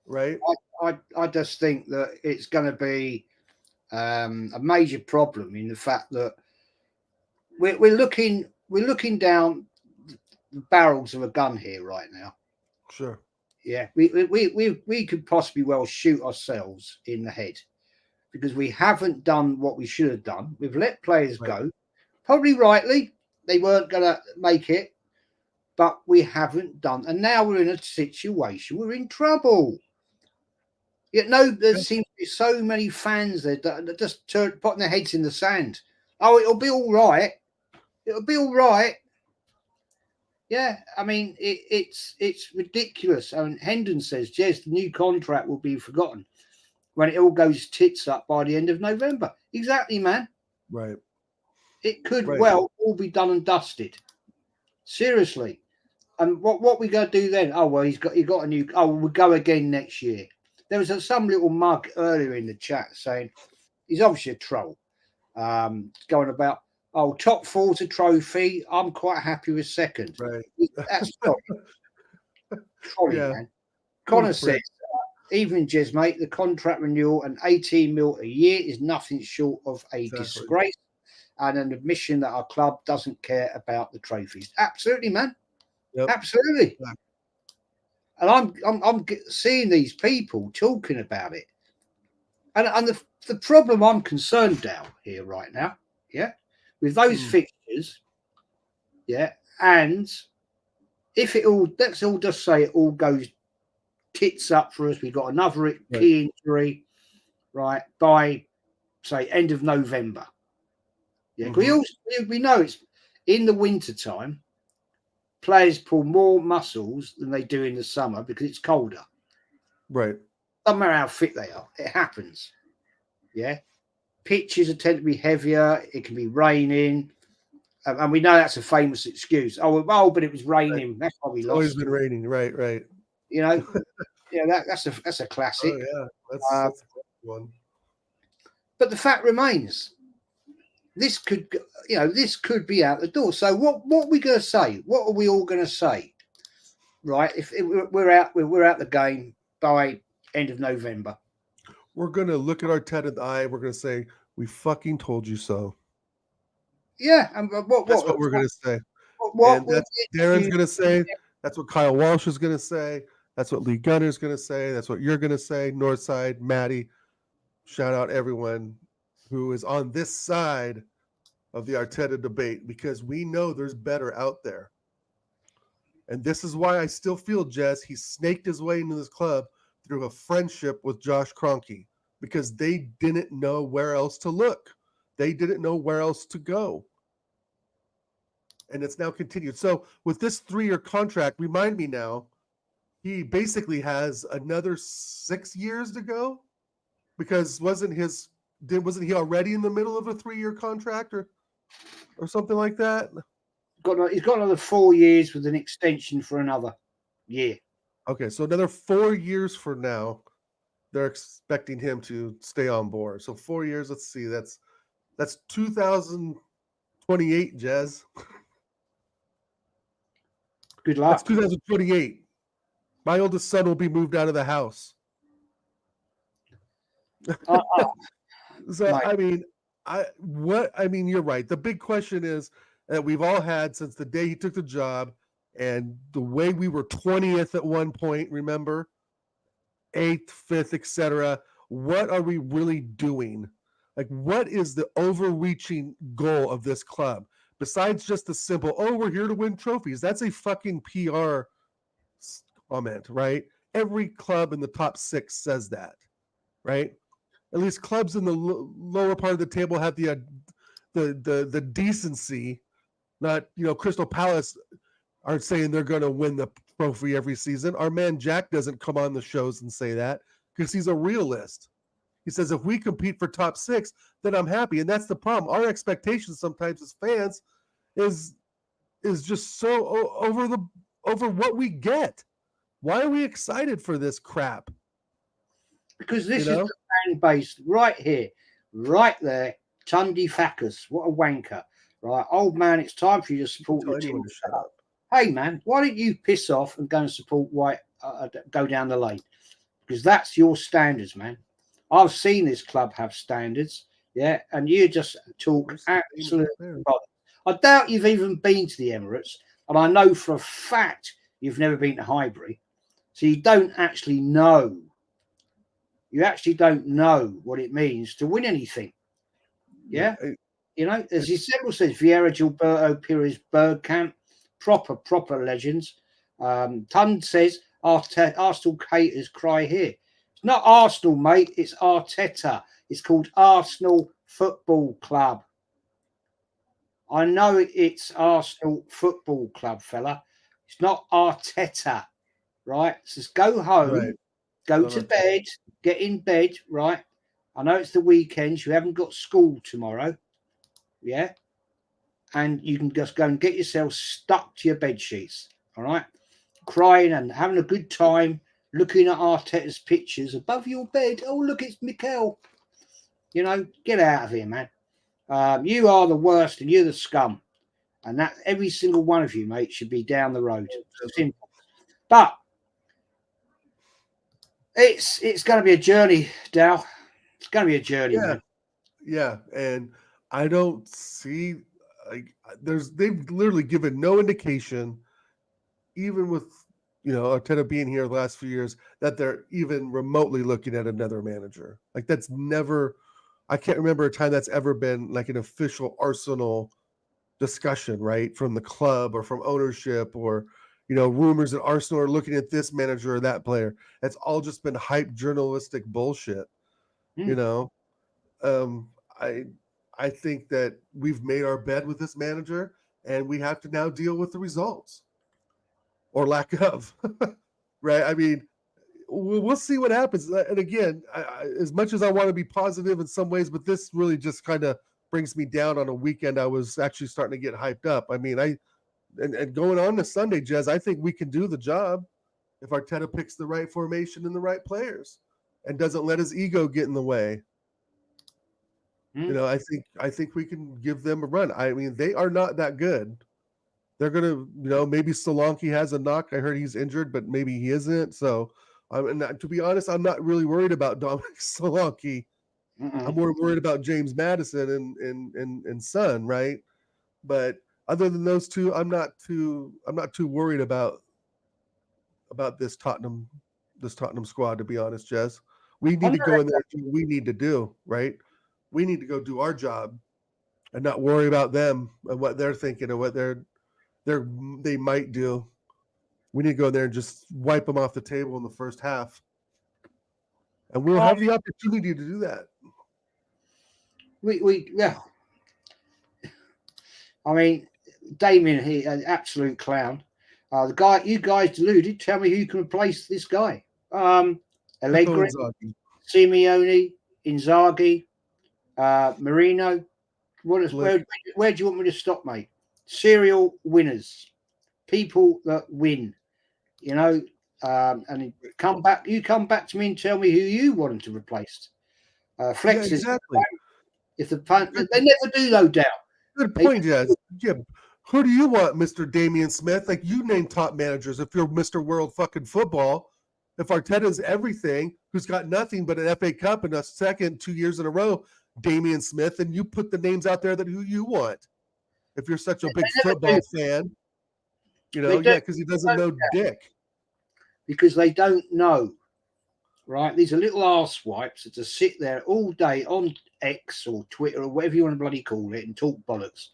Right? I just think that it's going to be a major problem in the fact that we're looking down the barrels of a gun here right now. Sure. Yeah, we could possibly well shoot ourselves in the head because we haven't done what we should have done. We've let players go, probably rightly. They weren't going to make it, but we haven't done. And now we're in a situation. We're in trouble. There seems to be so many fans there that just putting their heads in the sand. Oh, it'll be all right. It'll be all right. Yeah, I mean, it's ridiculous. I mean, Hendon says, Jez, the new contract will be forgotten when it all goes tits up by the end of November. Exactly, man. Right. It could well all be done and dusted. Seriously. And what we going to do then? Oh, well, he got a new... Oh, we'll go again next year. There was some little mug earlier in the chat saying he's obviously a troll, going about, oh, top 4 to trophy. I'm quite happy with second. Right. That's trolling, man. Connor says, even Jez, mate, the contract renewal and 18 mil a year is nothing short of a disgrace and an admission that our club doesn't care about the trophies. Absolutely, man. Yep. Absolutely. Yeah. And I'm seeing these people talking about it. And the problem I'm concerned down here right now, with those fixtures, and if let's all just say it all goes tits up for us, we got another key injury, right, by, say, end of November. Yeah, we know it's in the winter time. Players pull more muscles than they do in the summer because it's colder. Right. Doesn't matter how fit they are. It happens. Yeah. Pitches tend to be heavier. It can be raining. And we know that's a famous excuse. Oh, but it was raining. Right. That's why we lost. Always been raining. Right. That's a classic. Oh, yeah. That's a one. But the fact remains, this could be out the door. So what are we going to say? What are we all going to say? Right? If we're out the game by end of November, we're going to look at Arteta in the eye. We're going to say, "We fucking told you so." Yeah, and that's what we're going to say. That's Darren's going to say. That's what Kyle Walsh is going to say. That's what Lee Gunner's going to say. That's what you're going to say. Northside, Maddie, shout out everyone who is on this side of the Arteta debate, because we know there's better out there. And this is why I still feel, Jez, he snaked his way into this club through a friendship with Josh Kroenke, because they didn't know where else to look. They didn't know where else to go. And it's now continued. So with this 3-year contract, remind me now, he basically has another 6 years to go, because wasn't he already in the middle of a 3-year contract or something like that? He's got another 4 years with an extension for another year. Okay, so another 4 years from now, they're expecting him to stay on board. So 4 years, let's see, that's 2028, Jez. Good luck. That's 2028. My oldest son will be moved out of the house. So, mate. I mean, you're right. The big question is that we've all had since the day he took the job, and the way we were 20th at one point, remember? 8th, 5th, etc. What are we really doing? Like, what is the overreaching goal of this club? Besides just the simple, we're here to win trophies. That's a fucking PR comment, right? Every club in the top 6 says that, right? At least clubs in the lower part of the table have the decency. Not, Crystal Palace aren't saying they're going to win the trophy every season. Our man Jack doesn't come on the shows and say that because he's a realist. He says, if we compete for top 6, then I'm happy. And that's the problem. Our expectations sometimes as fans is just so over what we get. Why are we excited for this crap? Because this is the fan base right here, right there. Tundi Fackers, what a wanker. Right, old man, it's time for you to support your team. Shut up. Hey, man, why don't you piss off and go and support White, go down the lane? Because that's your standards, man. I've seen this club have standards, yeah, and you just talk absolute. I doubt you've even been to the Emirates, and I know for a fact you've never been to Highbury, so you don't actually know. You actually don't know what it means to win anything. Yeah? As he several says, Vieira, Gilberto, Pires, Bergkamp, proper legends. Tund says, Arsenal haters cry here. It's not Arsenal, mate. It's Arteta. It's called Arsenal Football Club. I know it's Arsenal Football Club, fella. It's not Arteta, right? It says go home, go to bed, get in bed, right? I know it's the weekend. You haven't got school tomorrow, yeah? And you can just go and get yourself stuck to your bed sheets, all right? Crying and having a good time, looking at Arteta's pictures above your bed. Oh, look, it's Mikel. Get out of here, man. You are the worst and you're the scum. And that every single one of you, mate, should be down the road. Simple. But it's going to be a journey, Dow. It's going to be a journey, man. Yeah, and I don't see they've literally given no indication, even with Arteta being here the last few years, that they're even remotely looking at another manager. Like that's never. I can't remember a time that's ever been like an official Arsenal discussion, right? From the club or from ownership or, rumors that Arsenal are looking at this manager or that player. It's all just been hype journalistic bullshit. I think that we've made our bed with this manager and we have to now deal with the results or lack of, right? I mean, we'll see what happens. And again, as much as I want to be positive in some ways, but this really just kind of brings me down on a weekend I was actually starting to get hyped up. I mean, and going on to Sunday, Jez, I think we can do the job if Arteta picks the right formation and the right players and doesn't let his ego get in the way. I think we can give them a run. I mean, they are not that good. They're going to, maybe Solanke has a knock. I heard he's injured, but maybe he isn't. So, and to be honest, I'm not really worried about Dominic Solanke. I'm more worried about James Maddison and Son, right? But other than those two, I'm not too worried about this Tottenham squad, to be honest, Jez. We need to go in there and do what we need to do, right? We need to go do our job and not worry about them and what they're thinking and what they might do. We need to go in there and just wipe them off the table in the first half. And we'll have the opportunity to do that. Yeah. I mean, Damien, he an absolute clown. The guy you guys deluded. Tell me who can replace this guy. Allegri, Simeone, Inzaghi, Marino. Where do you want me to stop, mate? Serial winners, people that win. And you come back to me and tell me who you want to replace. Flex is exactly. If they never do, no doubt. Good point, Jez. Yeah. Who do you want, Mr. Damian Smith? Like you name top managers. If you're Mr. World fucking football, if Arteta's everything, who's got nothing but an FA Cup and a second 2 years in a row, Damian Smith, and you put the names out there that who you want. If you're such a big football fan, because he doesn't know dick. Because they don't know, right? These are little arse wipes that just sit there all day on X or Twitter or whatever you want to bloody call it and talk bollocks.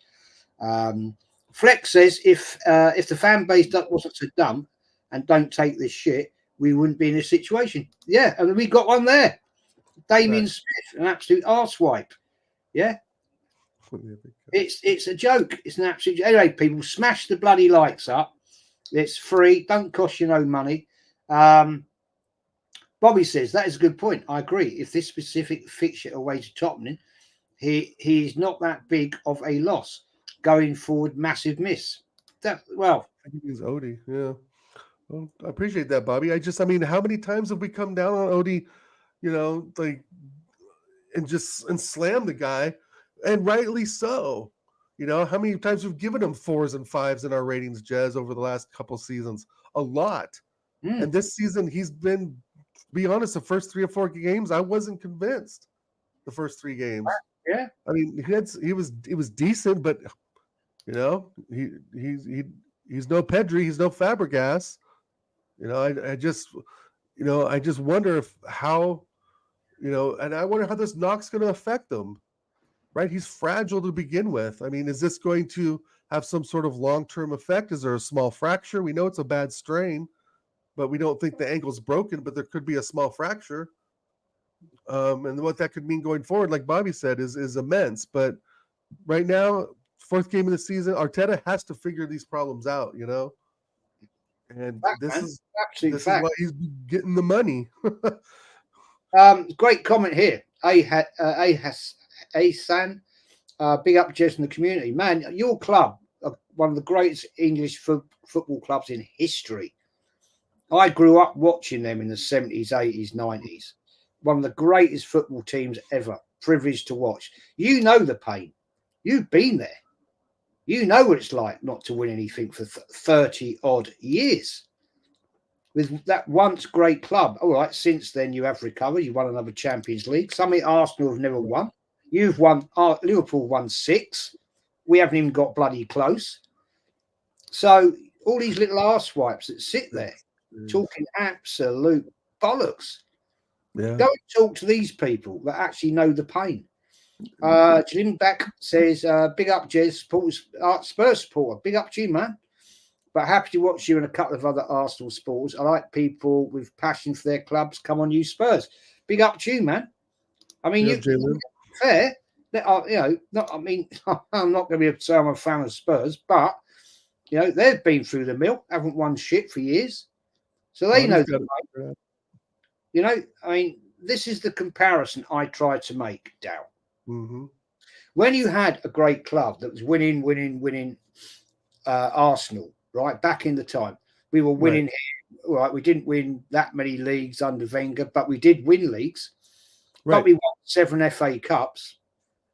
Flex says if the fan base wasn't so dumb and don't take this shit, we wouldn't be in this situation. Yeah, and we got one there. Damien Smith, an absolute arsewipe. Yeah. It's a joke. It's an absolute. Anyway, people, smash the bloody likes up. It's free. Don't cost you no money. Bobby says that is a good point. I agree. If this specific fixture away to Tottenham, he's not that big of a loss. Going forward, massive miss. I think he's Odie. Yeah. Well, I appreciate that, Bobby. I mean, how many times have we come down on Odie, and slam the guy, and rightly so. How many times we've given him 4s and 5s in our ratings, Jez, over the last couple seasons? A lot. And this season, he's been, to be honest, the first 3 or 4 games, I wasn't convinced. The first 3 games. Yeah. I mean, he was decent, but he's no Pedri, he's no Fabregas. I just wonder how, and I wonder how this knock's going to affect him. Right? He's fragile to begin with. I mean, is this going to have some sort of long-term effect? Is there a small fracture? We know it's a bad strain, but we don't think the ankle's broken, but there could be a small fracture. And what that could mean going forward, like Bobby said, is immense. But right now, 4th game of the season, Arteta has to figure these problems out, And this is why he's getting the money. Great comment here. Asan, big up Jez in the community. Man, your club, one of the greatest English football clubs in history. I grew up watching them in the 70s, 80s, 90s. One of the greatest football teams ever. Privileged to watch. You know the pain. You've been there. You know what it's like not to win anything for 30 odd years. With that once great club. All right, since then you have recovered. You won another Champions League. Something Arsenal have never won. You've won. Liverpool won 6. We haven't even got bloody close. So all these little arse wipes that sit there talking absolute bollocks. Yeah. Go and talk to these people that actually know the pain. Jim Beck says, big up, Jez, Spurs supporter. Big up to you, man. But happy to watch you and a couple of other Arsenal supporters. I like people with passion for their clubs. Come on, you Spurs. Big up to you, man. I mean, you fair. I'm not going to be able to say I'm a fan of Spurs, but they've been through the mill, haven't won shit for years, so they know. I mean, this is the comparison I try to make, Dow. Mm-hmm. When you had a great club that was winning, Arsenal, right back in the time, we were winning here. Right, we didn't win that many leagues under Wenger, but we did win leagues. Right. But we won 7 FA Cups,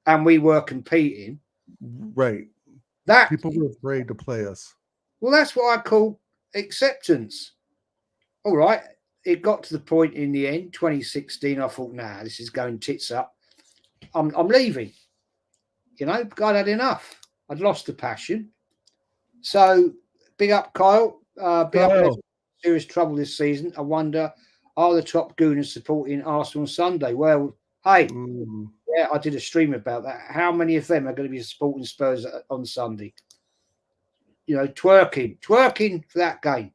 and we were competing. Right. That people were afraid to play us. Well, that's what I call acceptance. All right. It got to the point in the end, 2016. I thought, nah, this is going tits up. I'm leaving. I'd had enough. I'd lost the passion. So, big up, Kyle. Big up. Serious trouble this season. I wonder, are the top gooners supporting Arsenal on Sunday? Well, hey, yeah, I did a stream about that. How many of them are going to be supporting Spurs on Sunday? Twerking for that game.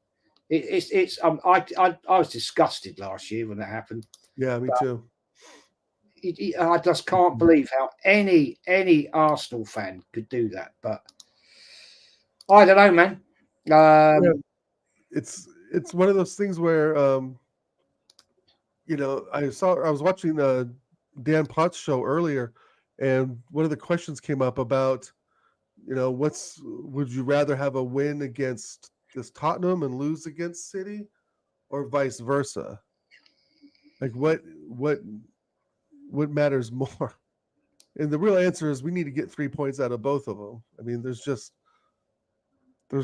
I was disgusted last year when that happened. Yeah, me too. I just can't believe how any Arsenal fan could do that. But I don't know, man. It's one of those things where I was watching Dan Potts show earlier, and one of the questions came up about would you rather have a win against Tottenham and lose against City, or vice versa? Like what matters more? And the real answer is we need to get 3 points out of both of them. I mean, there's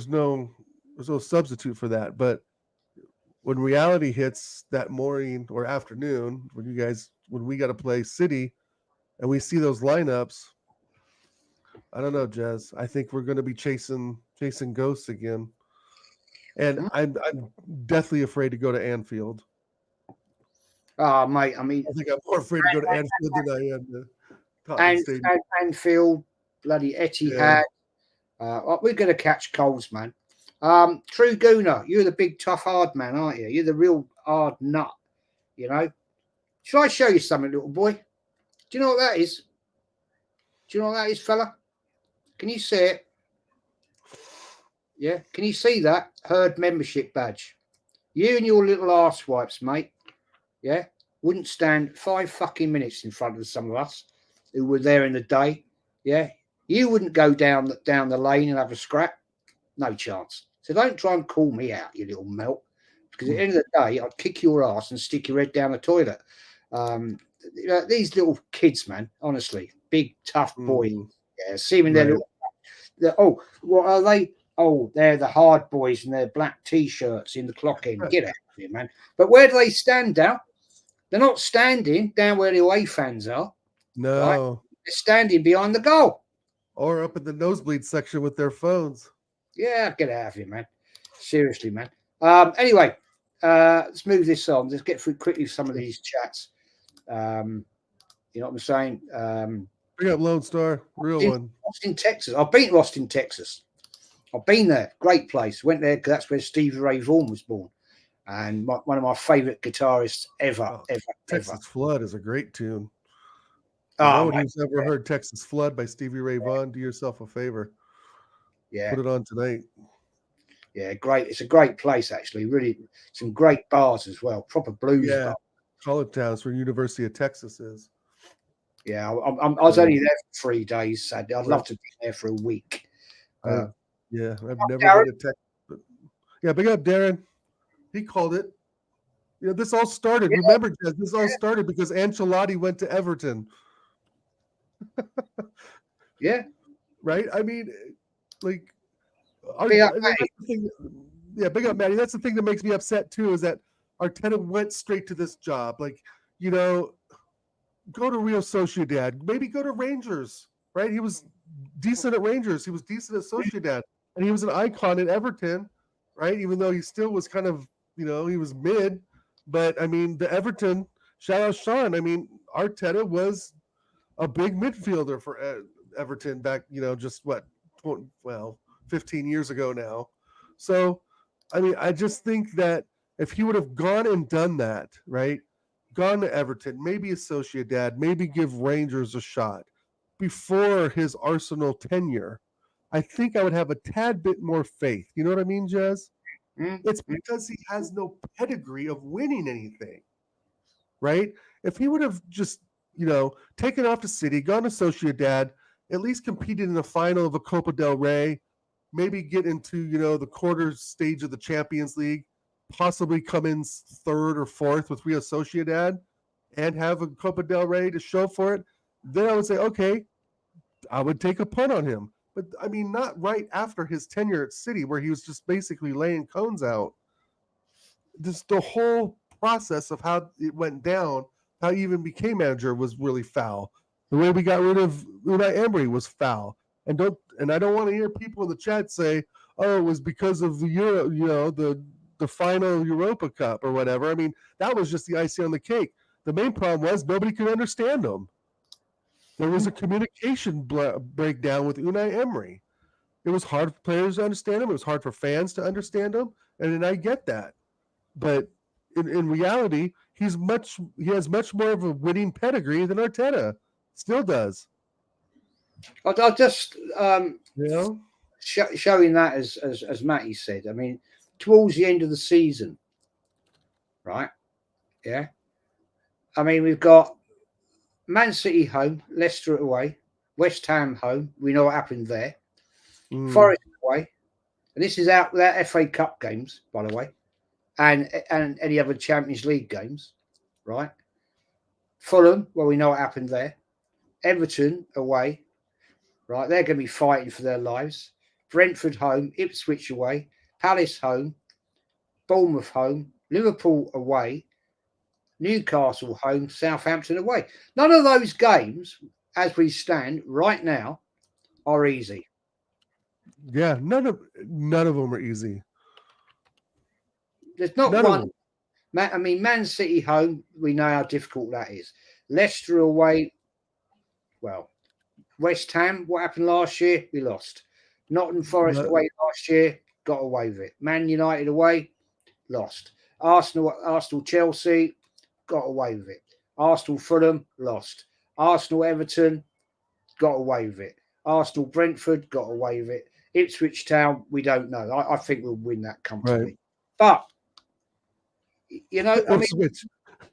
no substitute for that. But when reality hits that morning or afternoon, when we got to play City and we see those lineups, I don't know, Jez. I think we're going to be chasing ghosts again. And I'm deathly afraid to go to Anfield. Oh, mate, I mean, I think I'm more afraid to go to Anfield than I am to Tottenham Stadium. Anfield, bloody Etihad. Yeah. We're going to catch colds, man. True Gooner, you're the big tough hard man, aren't you? You're the real hard nut, Shall I show you something, little boy? Do you know what that is? Do you know what that is, fella? Can you see it? Yeah. Can you see that herd membership badge? You and your little arse wipes, mate. Yeah. Wouldn't stand 5 fucking minutes in front of some of us who were there in the day. Yeah. You wouldn't go down the lane and have a scrap. No chance. So don't try and call me out, you little melt. Because at the end of the day, I'd kick your ass and stick your head down the toilet. These little kids, man, honestly, big, tough boys. Yeah, seeming their little. What are they? Oh, they're the hard boys in their black T-shirts in the clock end. Get out of here, man. But where do they stand down? They're not standing down where the away fans are. No. Right? They're standing behind the goal. Or up in the nosebleed section with their phones. Yeah, get out of here, man. Seriously, man. Anyway, let's move this on. Let's get through quickly some of these chats. You know what I'm saying? Bring up Lone Star, real one. Austin, Texas. I've been to Austin, Texas. I've been there. Great place. Went there because that's where Stevie Ray Vaughan was born. And one of my favourite guitarists ever. Texas Flood is a great tune. Oh, who's ever heard Texas Flood by Stevie Ray Vaughan, do yourself a favor. Yeah. Put it on tonight. Yeah, great. It's a great place, actually. Really, some great bars as well. Proper blues bar. College Town's where University of Texas is. Yeah, I was only there for 3 days, sadly. I'd love to be there for a week. I've never been to Texas. But yeah, big up Darren. He called it. You know, this all started. Yeah. Remember, Jez, this all started because Ancelotti went to Everton. Yeah. Right? I mean, like, big up Matty. That's the thing that makes me upset too, is that Arteta went straight to this job. Like, you know, go to Real Sociedad, maybe go to Rangers, right? He was decent at Rangers. He was decent at Sociedad, and he was an icon at Everton, right? Even though he still was kind of, you know, he was mid. But I mean, the Everton, shout out Sean. I mean, Arteta was a big midfielder for Everton back, you know, just 15 years ago now. So, I mean, I just think that if he would have gone and done that, right, gone to Everton, maybe a Sociedad, maybe give Rangers a shot before his Arsenal tenure, I think I would have a tad bit more faith. You know what I mean, Jez? Mm-hmm. It's because he has no pedigree of winning anything, right? If he would have just, you know, taken off to City, gone to Sociedad, at least competed in the final of a Copa del Rey, maybe get into, you know, the quarter stage of the Champions League, possibly come in 3rd or 4th with Real Sociedad and have a Copa del Rey to show for it, then I would say, okay, I would take a punt on him. But, I mean, not right after his tenure at City where he was just basically laying cones out. Just the whole process of how it went down, how he even became manager was really foul. The way we got rid of Unai Emery was foul. And I don't want to hear people in the chat say, oh, it was because of the Euro, you know, the final Europa Cup or whatever. I mean, that was just the icing on the cake. The main problem was nobody could understand him. There was a communication breakdown with Unai Emery. It was hard for players to understand him. It was hard for fans to understand him. And I get that. But in reality, he has much more of a winning pedigree than Arteta. Still does. I'll just you know, showing that as Matty said. I mean, towards the end of the season, right? Yeah. I mean, we've got Man City home, Leicester away, West Ham home. We know what happened there. Forest away, and this is out without FA Cup games, by the way, and any other Champions League games, right? Fulham, well, we know what happened there. Everton away, right? They're going to be fighting for their lives. Brentford home, Ipswich away, Palace home, Bournemouth home, Liverpool away, Newcastle home, Southampton away. None of those games, as we stand right now, are easy. Yeah, none of them are easy. There's not one. I mean, Man City home, we know how difficult that is. Leicester away, well, West Ham, what happened last year? We lost. Nottingham Forest away last year, got away with it. Man United away, lost. Arsenal, Chelsea, got away with it. Arsenal, Fulham, lost. Arsenal, Everton, got away with it. Arsenal, Brentford, got away with it. Ipswich Town, we don't know. I think we'll win that comfortably. Right. But, you know, I mean, Ipswich.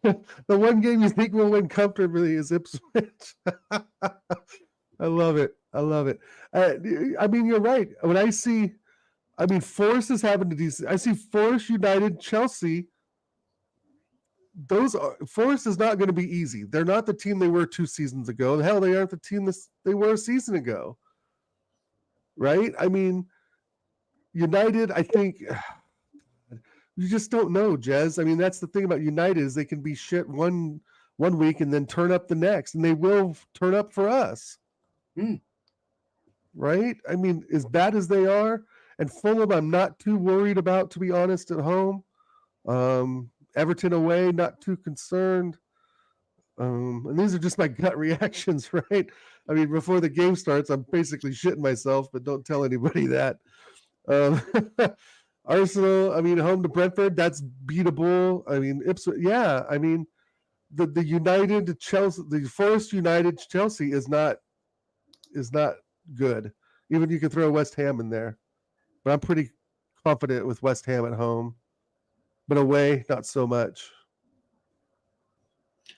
The one game you think will win comfortably is Ipswich. I love it. I love it. I mean, you're right. When I see, I mean, Forest is having a decent. I see Forest, United, Chelsea. Forest is not going to be easy. They're not the team they were 2 seasons ago. Hell, they aren't the team they were a season ago. Right? I mean, United, I think you just don't know, Jez. I mean, that's the thing about United is they can be shit one week and then turn up the next, and they will turn up for us. Right? I mean, as bad as they are, and Fulham, I'm not too worried about, to be honest, at home. Everton away, not too concerned. And these are just my gut reactions, right? I mean, before the game starts, I'm basically shitting myself, but don't tell anybody that. Arsenal, I mean, home to Brentford, that's beatable. I mean, Ipswich, yeah. I mean, the United Chelsea, the Forest United Chelsea is not good. Even you can throw West Ham in there, but I'm pretty confident with West Ham at home. But away, not so much.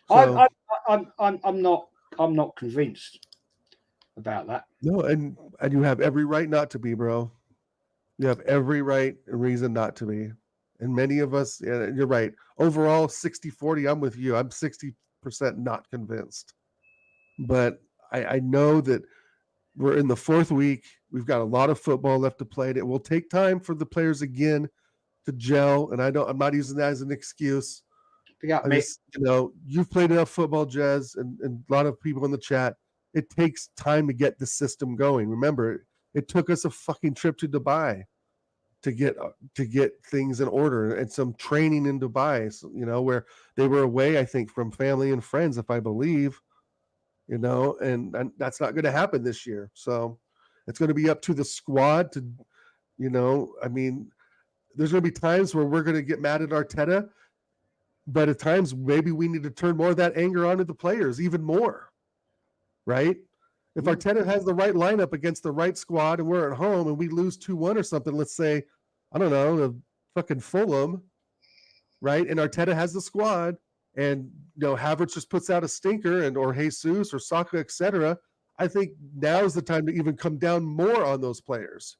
So, I'm not convinced about that. No, and you have every right not to be, bro. You have every right and reason not to be. And many of us, you're right. Overall, 60-40, I'm with you. I'm 60% not convinced. But I know that we're in the 4th week. We've got a lot of football left to play. It will take time for the players again to gel. And I'm not using that as an excuse. You've played enough football, Jez, and a lot of people in the chat. It takes time to get the system going. Remember, it took us a fucking trip to Dubai to get things in order and some training in Dubai, where they were away, I think, from family and friends, if I believe, and that's not going to happen this year. So it's going to be up to the squad to, I mean, there's going to be times where we're going to get mad at Arteta, but at times maybe we need to turn more of that anger onto the players even more, right? If Arteta has the right lineup against the right squad and we're at home and we lose 2-1 or something, let's say, I don't know, the fucking Fulham, right? And Arteta has the squad and, Havertz just puts out a stinker or Jesus or Saka, etc. I think now's the time to even come down more on those players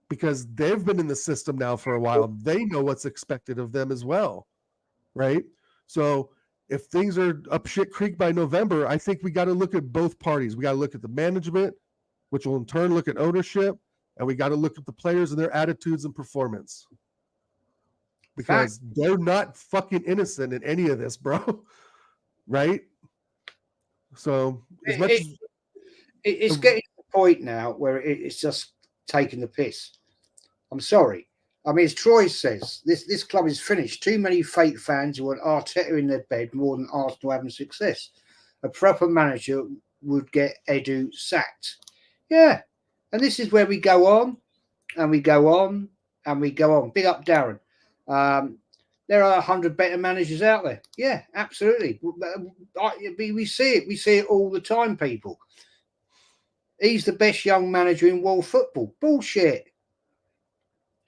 because they've been in the system now for a while. They know what's expected of them as well, right? So if things are up shit creek by November, I think we got to look at both parties. We got to look at the management, which will in turn look at ownership, and we got to look at the players and their attitudes and performance. Because they're not fucking innocent in any of this, bro. Right? So it's getting to the point now where it's just taking the piss. I'm sorry. I mean, as Troy says, this club is finished. Too many fake fans who want Arteta in their bed more than Arsenal having success. A proper manager would get Edu sacked. Yeah. And this is where we go on, and we go on, and we go on. Big up, Darren. There are 100 better managers out there. Yeah, absolutely. We see it. We see it all the time, people. He's the best young manager in world football. Bullshit.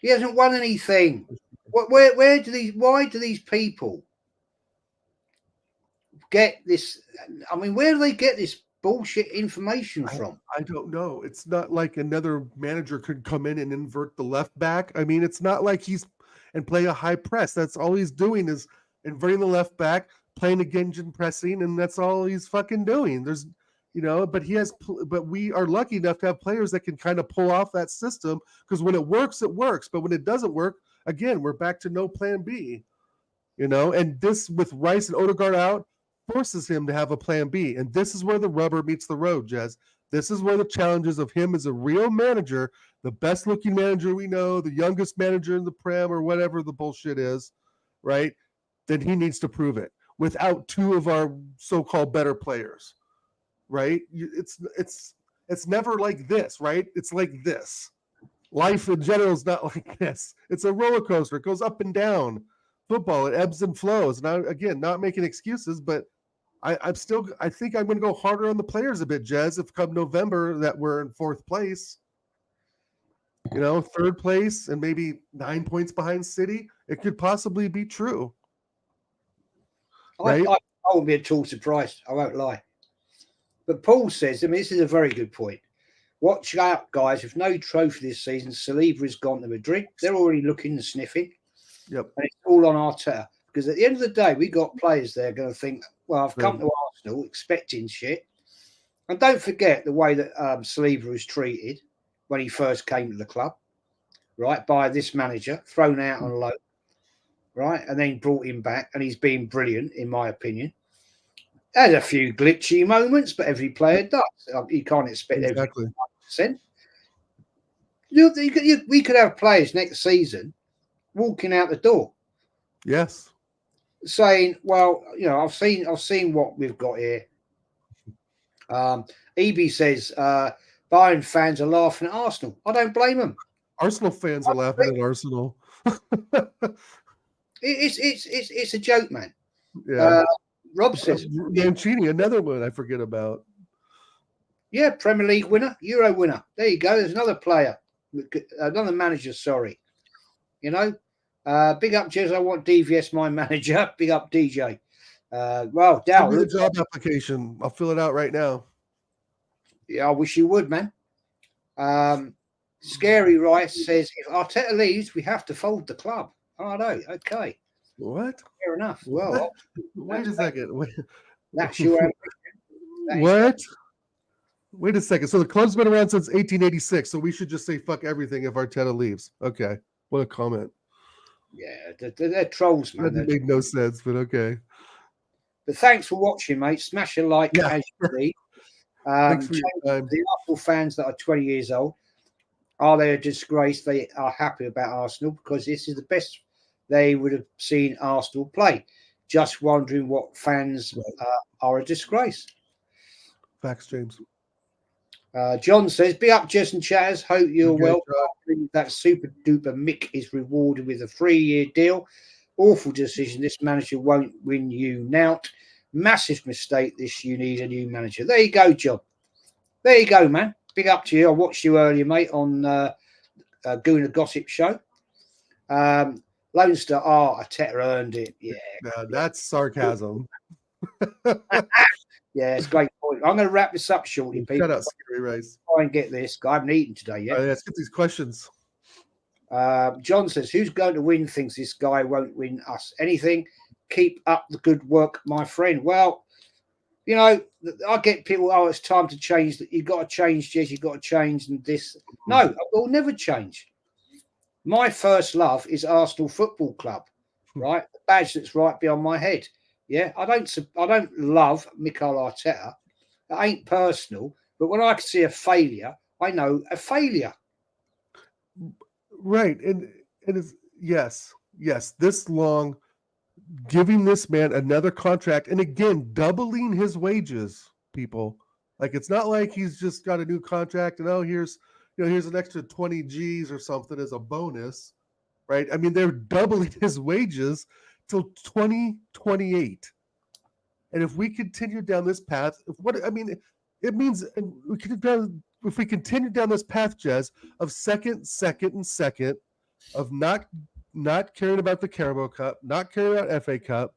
He hasn't won anything. Why do these people get this? I mean, where do they get this bullshit information from? I don't know. It's not like another manager could come in and invert the left back. I mean, it's not like he's and play a high press. That's all he's doing is inverting the left back, playing against and pressing, and that's all he's fucking doing. There's, but we are lucky enough to have players that can kind of pull off that system because when it works, it works. But when it doesn't work, again, we're back to no plan B, and this with Rice and Odegaard out forces him to have a plan B. And this is where the rubber meets the road, Jez. This is where the challenges of him as a real manager, the best looking manager we know, the youngest manager in the Prem or whatever the bullshit is, right? Then he needs to prove it without 2 of our so-called better players. Right? It's never like this, right? It's like this. Life in general is not like this. It's a roller coaster. It goes up and down. football. It ebbs and flows. And again, not making excuses, but I think I'm going to go harder on the players a bit, Jez, if come November that we're in 4th place, 3rd place and maybe 9 points behind City. It could possibly be true. Right? I won't be at all surprised. I won't lie. But Paul says, this is a very good point. Watch out, guys. If no trophy this season, Saliba has gone to Madrid. They're already looking and sniffing. Yep. And it's all on Arteta. Because at the end of the day, we got players there going to think, well, I've come to Arsenal expecting shit. And don't forget the way that Saliba was treated when he first came to the club, right, by this manager, thrown out on loan, right, and then brought him back, and he's been brilliant, in my opinion. Had a few glitchy moments, but every player does. You can't expect exactly 100%. We could have players next season walking out the door. Yes. Saying, well, I've seen what we've got here. EB says Bayern fans are laughing at Arsenal. I don't blame them. Arsenal fans are laughing at Arsenal. It's a joke, man. Yeah. Rob says Mancini, another one I forget about. Yeah, Premier League winner, Euro winner. There you go. There's another player, another manager. Sorry, big up, Jez. I want DVS my manager. Big up, DJ. Well, Dow, the job application. I'll fill it out right now. Yeah, I wish you would, man. Scary Rice says if Arteta leaves, we have to fold the club. Oh no, okay. What? Fair enough. Well, wait a second. That's your ambition. What? Wait a second. So the club's been around since 1886. So we should just say fuck everything if Arteta leaves. Okay. What a comment. Yeah, they're trolls, man. That made no sense, but okay. But thanks for watching, mate. Smash a like as you need. Thanks for your time. The Arsenal fans that are 20 years old, are they a disgrace? They are happy about Arsenal because this is the best they would have seen Arsenal play. Just wondering what fans are a disgrace. Facts, James. John says, be up, Jess and Chatters. Hope you're well. That super duper Mick is rewarded with a 3-year deal. Awful decision. This manager won't win you now. Massive mistake. You need a new manager. There you go, John. There you go, man. Big up to you. I watched you earlier, mate, on Gooner Gossip Show. Lone Star, Arteta earned it. Yeah. No, that's sarcasm. Yeah, it's a great point. I'm going to wrap this up shortly, people. Shut up, Scary Rice. Try and get this. I haven't eaten today yet. Let's get these questions. John says, who's going to win? Thinks this guy won't win us anything. Keep up the good work, my friend. Well, I get people, it's time to change. You've got to change, Jez. You've got to change and this. No, I will never change. My first love is Arsenal Football Club, right? The badge that's right beyond my head. Yeah, I don't love Mikel Arteta. It ain't personal, but when I see a failure, I know a failure. Right, and it's yes. This long, giving this man another contract, and again doubling his wages. People, like it's not like he's just got a new contract and here's an extra 20 G's or something as a bonus, right? I mean, they're doubling his wages till 2028. And if we continue down this path, it means if we continue down this path, Jez, of second, of not caring about the Carabao Cup, not caring about FA Cup,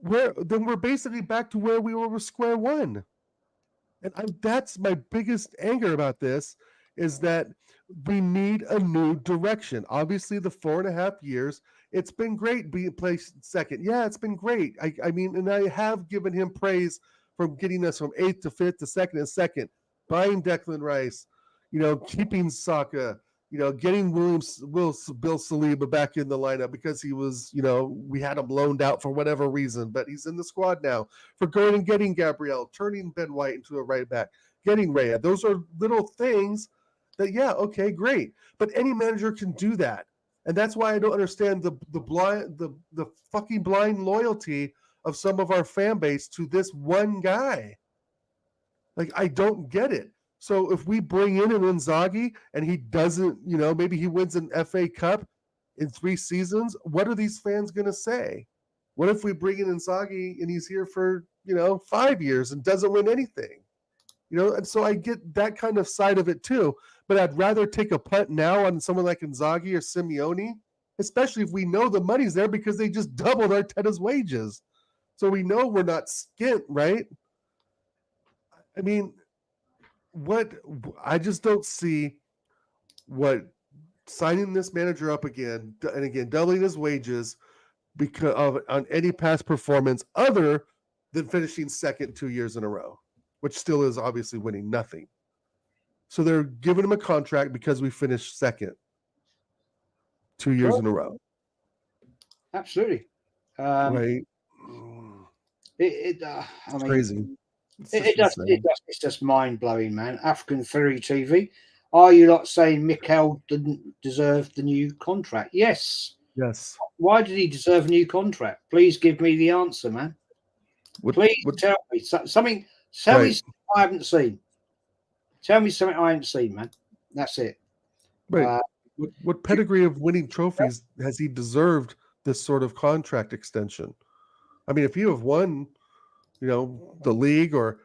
then we're basically back to where we were with square one. And that's my biggest anger about this, is that we need a new direction. Obviously, the 4.5 years, it's been great being placed second. Yeah, it's been great. I mean, and I have given him praise for getting us from 8th to 5th to 2nd and 2nd, buying Declan Rice, keeping Saka, getting Bill Saliba back in the lineup because he was, we had him loaned out for whatever reason, but he's in the squad now. For going and getting Gabriel, turning Ben White into a right back, getting Raya. Those are little things that, yeah, okay, great. But any manager can do that. And that's why I don't understand the fucking blind loyalty of some of our fan base to this one guy. Like, I don't get it. So if we bring in an Inzaghi and he doesn't, maybe he wins an FA Cup, in 3 seasons, what are these fans going to say? What if we bring in Inzaghi and he's here for, 5 years and doesn't win anything? And so I get that kind of side of it too. But I'd rather take a punt now on someone like Inzaghi or Simeone, especially if we know the money's there because they just doubled Arteta's wages. So we know we're not skint, right? I mean, I just don't see what signing this manager up again, and again, doubling his wages because of on any past performance other than finishing second 2 years in a row, which still is obviously winning nothing. So they're giving him a contract because we finished second 2 years in a row. Absolutely. Right. It's crazy. It's just mind blowing, man. African Theory TV. Are you not saying Mikel didn't deserve the new contract? Yes. Yes. Why did he deserve a new contract? Please give me the answer, man. Please tell me something. Tell me something I haven't seen. Tell me something I haven't seen, man. That's it. Right. What pedigree of winning trophies has he deserved this sort of contract extension? I mean, if you have won, the league or,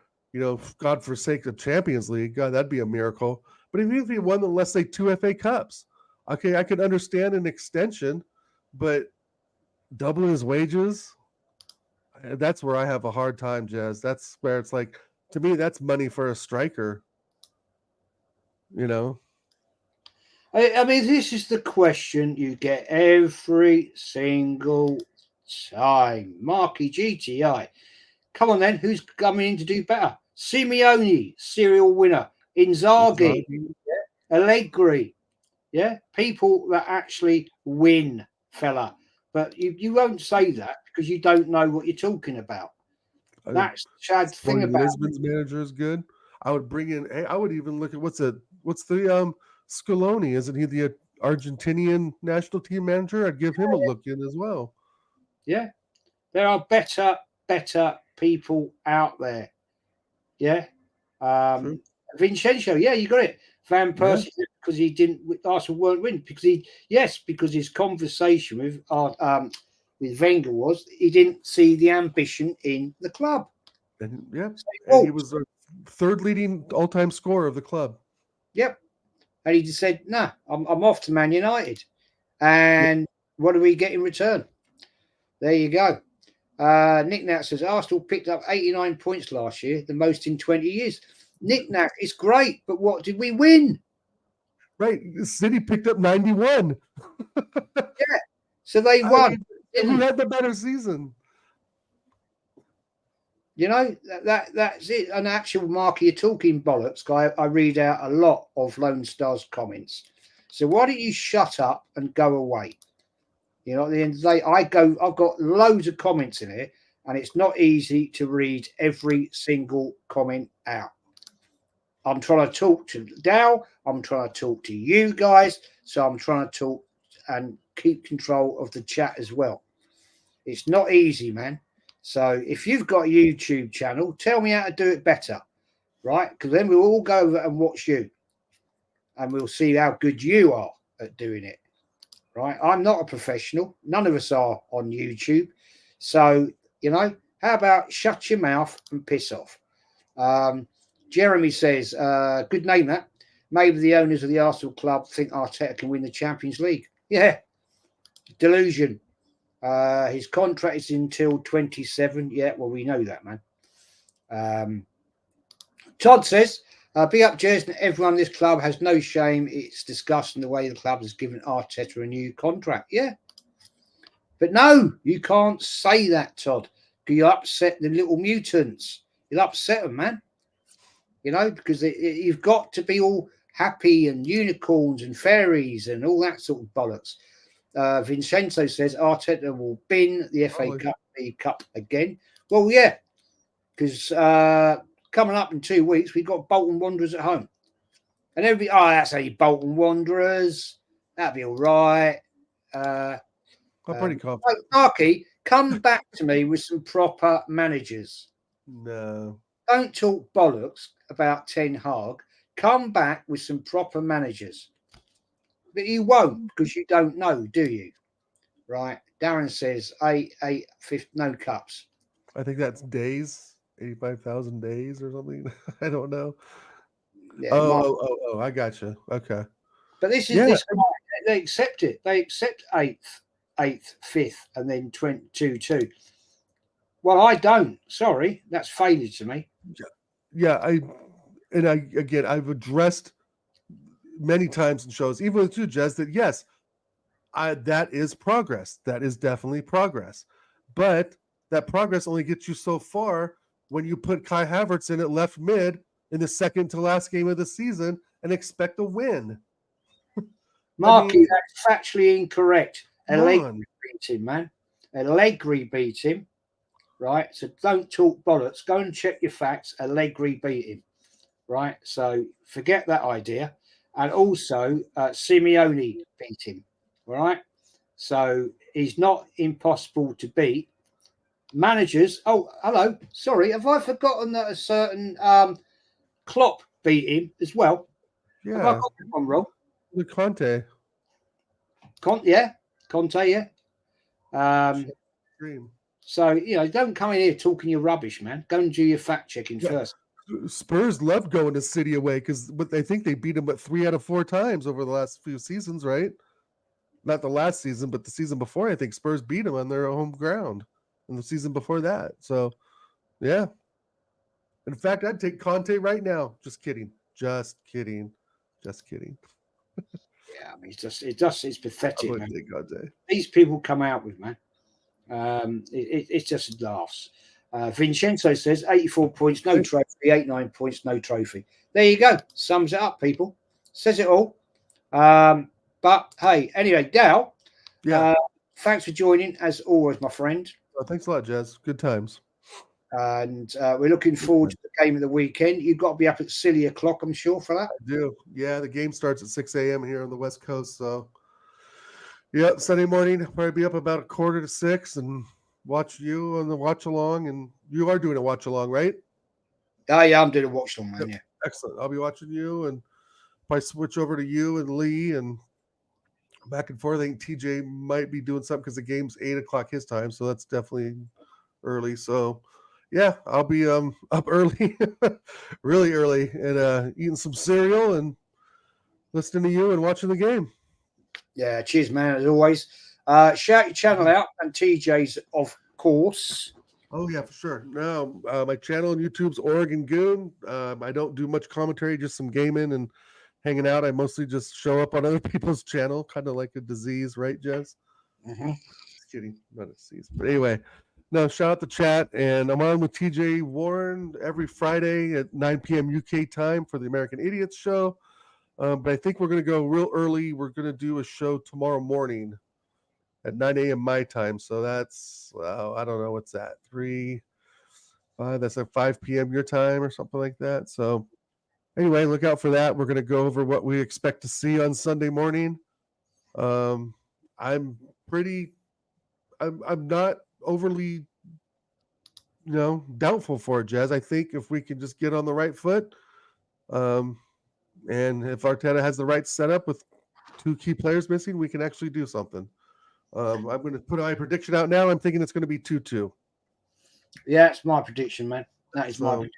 God forsake the Champions League, God, that'd be a miracle. But even if he won, let's say 2 FA Cups, okay, I could understand an extension, but doubling his wages, that's where I have a hard time, Jazz. That's where it's like, to me, that's money for a striker, I mean, this is the question you get every single time. Marky GTI. Come on then, who's coming in to do better? Simeone, serial winner. Inzaghi, Allegri. Yeah, people that actually win, fella. But you won't say that because you don't know what you're talking about. That's the sad thing about Lisbon's manager is good. I would bring in. I would even look at what's the Scaloni? Isn't he the Argentinian national team manager? I'd give him a look in as well. Yeah, there are better people out there. Yeah, Vincenzo. Yeah, you got it. Van Persie because he didn't. Arsenal weren't win because his conversation with Wenger was he didn't see the ambition in the club. And and he was the third leading all-time scorer of the club. Yep, and he just said, "No, I'm off to Man United." And what do we get in return? There you go. Nick Nat says Arsenal picked up 89 points last year, the most in 20 years. Nick Nat is great, but what did we win? Right, City picked up 91. So they won. Who had the better season? That's it. An actual Marky, you're talking bollocks, guy. I read out a lot of Lone Star's comments. So why don't you shut up and go away? At the end of the day, I've got loads of comments in here, and it's not easy to read every single comment out. I'm trying to talk to Dow. I'm trying to talk to you guys. So I'm trying to talk and keep control of the chat as well. It's not easy, man. So if you've got a YouTube channel, tell me how to do it better, right? Because then we'll all go over and watch you, and we'll see how good you are at doing it. Right, I'm not a professional. None of us are on YouTube. So, how about shut your mouth and piss off? Jeremy says, good name that. Maybe the owners of the Arsenal club think Arteta can win the Champions League. Yeah, delusion. His contract is until 27. Yeah, well, we know that, man. Todd says, big up, Jason. Everyone in this club has no shame. It's disgusting the way the club has given Arteta a new contract. Yeah. But no, you can't say that, Todd. You upset the little mutants. You'll upset them, man. Because you've got to be all happy and unicorns and fairies and all that sort of bollocks. Vincenzo says Arteta will bin the FA Cup again. Well, yeah, because coming up in 2 weeks, we've got Bolton Wanderers at home. And everybody, that's only Bolton Wanderers. That'll be all right. I'm pretty confident. Marky, come back to me with some proper managers. No. Don't talk bollocks about Ten Hag. Come back with some proper managers. But you won't because you don't know, do you? Right. Darren says 8, no cups. I think that's days, 85,000 days or something. I don't know. Yeah, Oh, I got you. Okay. but this is Yeah. this. They accept it. They accept eighth, fifth, and then 22. Well, I don't. Sorry, that's failure to me. Yeah, I've addressed many times in shows, even with you, Jez, that yes, that is progress. That is definitely progress. But that progress only gets you so far when you put Kai Havertz in at left mid in the second to last game of the season and expect a win. Marky, that's factually incorrect. Allegri beat him, man. Allegri beat him. Right. So don't talk bollocks. Go and check your facts. Allegri beat him. Right. So forget that idea. And also, Simeone beat him. All right. So he's not impossible to beat. Managers. Oh, hello. Sorry. Have I forgotten that a certain Klopp beat him as well? Yeah. Have I got that one wrong? The Conte. Conte, yeah. So, don't come in here talking your rubbish, man. Go and do your fact checking first. Spurs love going to City away because I think they beat them 3 out of 4 times over the last few seasons, right? Not the last season, but the season before. I think Spurs beat them on their home ground in the season before that. So, yeah. In fact, I'd take Conte right now. Just kidding. Yeah, I mean, it's pathetic, man. Conte. These people come out with, man. It's just laughs. Vincenzo says 84 points, no trophy, 89 points, no trophy. There you go. Sums it up, people. Says it all. But hey, anyway, Dow, thanks for joining as always, my friend. Oh, thanks a lot, Jez. Good times. And we're looking forward to the game of the weekend. You've got to be up at silly o'clock, I'm sure, for that. I do. Yeah, the game starts at 6 a.m. here on the West Coast. So, yep, Sunday morning, I'll probably be up about 5:45 and watch you on the watch along. And you are doing a watch along, right? Oh, yeah, I'm doing a watch along, man. Yep. Yeah. Excellent. I'll be watching you and probably switch over to you and Lee and back and forth. I think TJ might be doing something because the game's 8 o'clock his time. So that's definitely early. So, yeah, I'll be up early, really early, and eating some cereal and listening to you and watching the game. Yeah, cheers, man, as always. Shout your channel out and TJ's, of course. Oh, yeah, for sure. No, my channel on YouTube's Oregon Goon. I don't do much commentary, just some gaming and hanging out. I mostly just show up on other people's channel, kind of like a disease, right, Jez? Mm-hmm. Just kidding, not a disease. But anyway, no, shout out the chat. And I'm on with TJ Warren every Friday at 9 p.m. UK time for the American Idiots show. But I think we're going to go real early. We're going to do a show tomorrow morning at 9 a.m. my time. So that's, I don't know, what's that? 5, that's like 5 p.m. your time or something like that. So anyway, look out for that. We're going to go over what we expect to see on Sunday morning. I'm not overly, doubtful for it, Jez. I think if we can just get on the right foot, and if Arteta has the right setup with 2 key players missing, we can actually do something. I'm going to put my prediction out now. I'm thinking it's going to be 2-2. Yeah, it's my prediction, man. That is my prediction.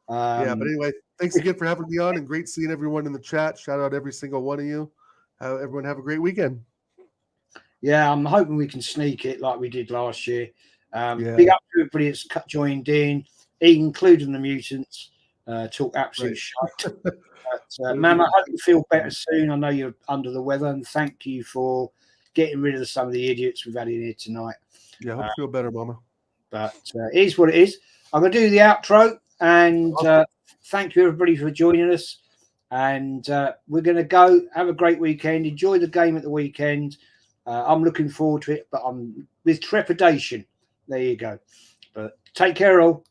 But anyway, thanks again for having me on, and great seeing everyone in the chat. Shout out every single one of you. Everyone have a great weekend. Yeah, I'm hoping we can sneak it like we did last year. Big up to everybody that's joined in, including the mutants. Talk absolute shite. But, Mam, I hope you feel better soon. I know you're under the weather, and thank you for getting rid of some of the idiots we've had in here tonight. Yeah, I hope you feel better, Mama. But it is what it is. I'm going to do the outro, and thank you, everybody, for joining us. And we're going to go. Have a great weekend. Enjoy the game at the weekend. I'm looking forward to it, but I'm with trepidation. There you go. But take care, all.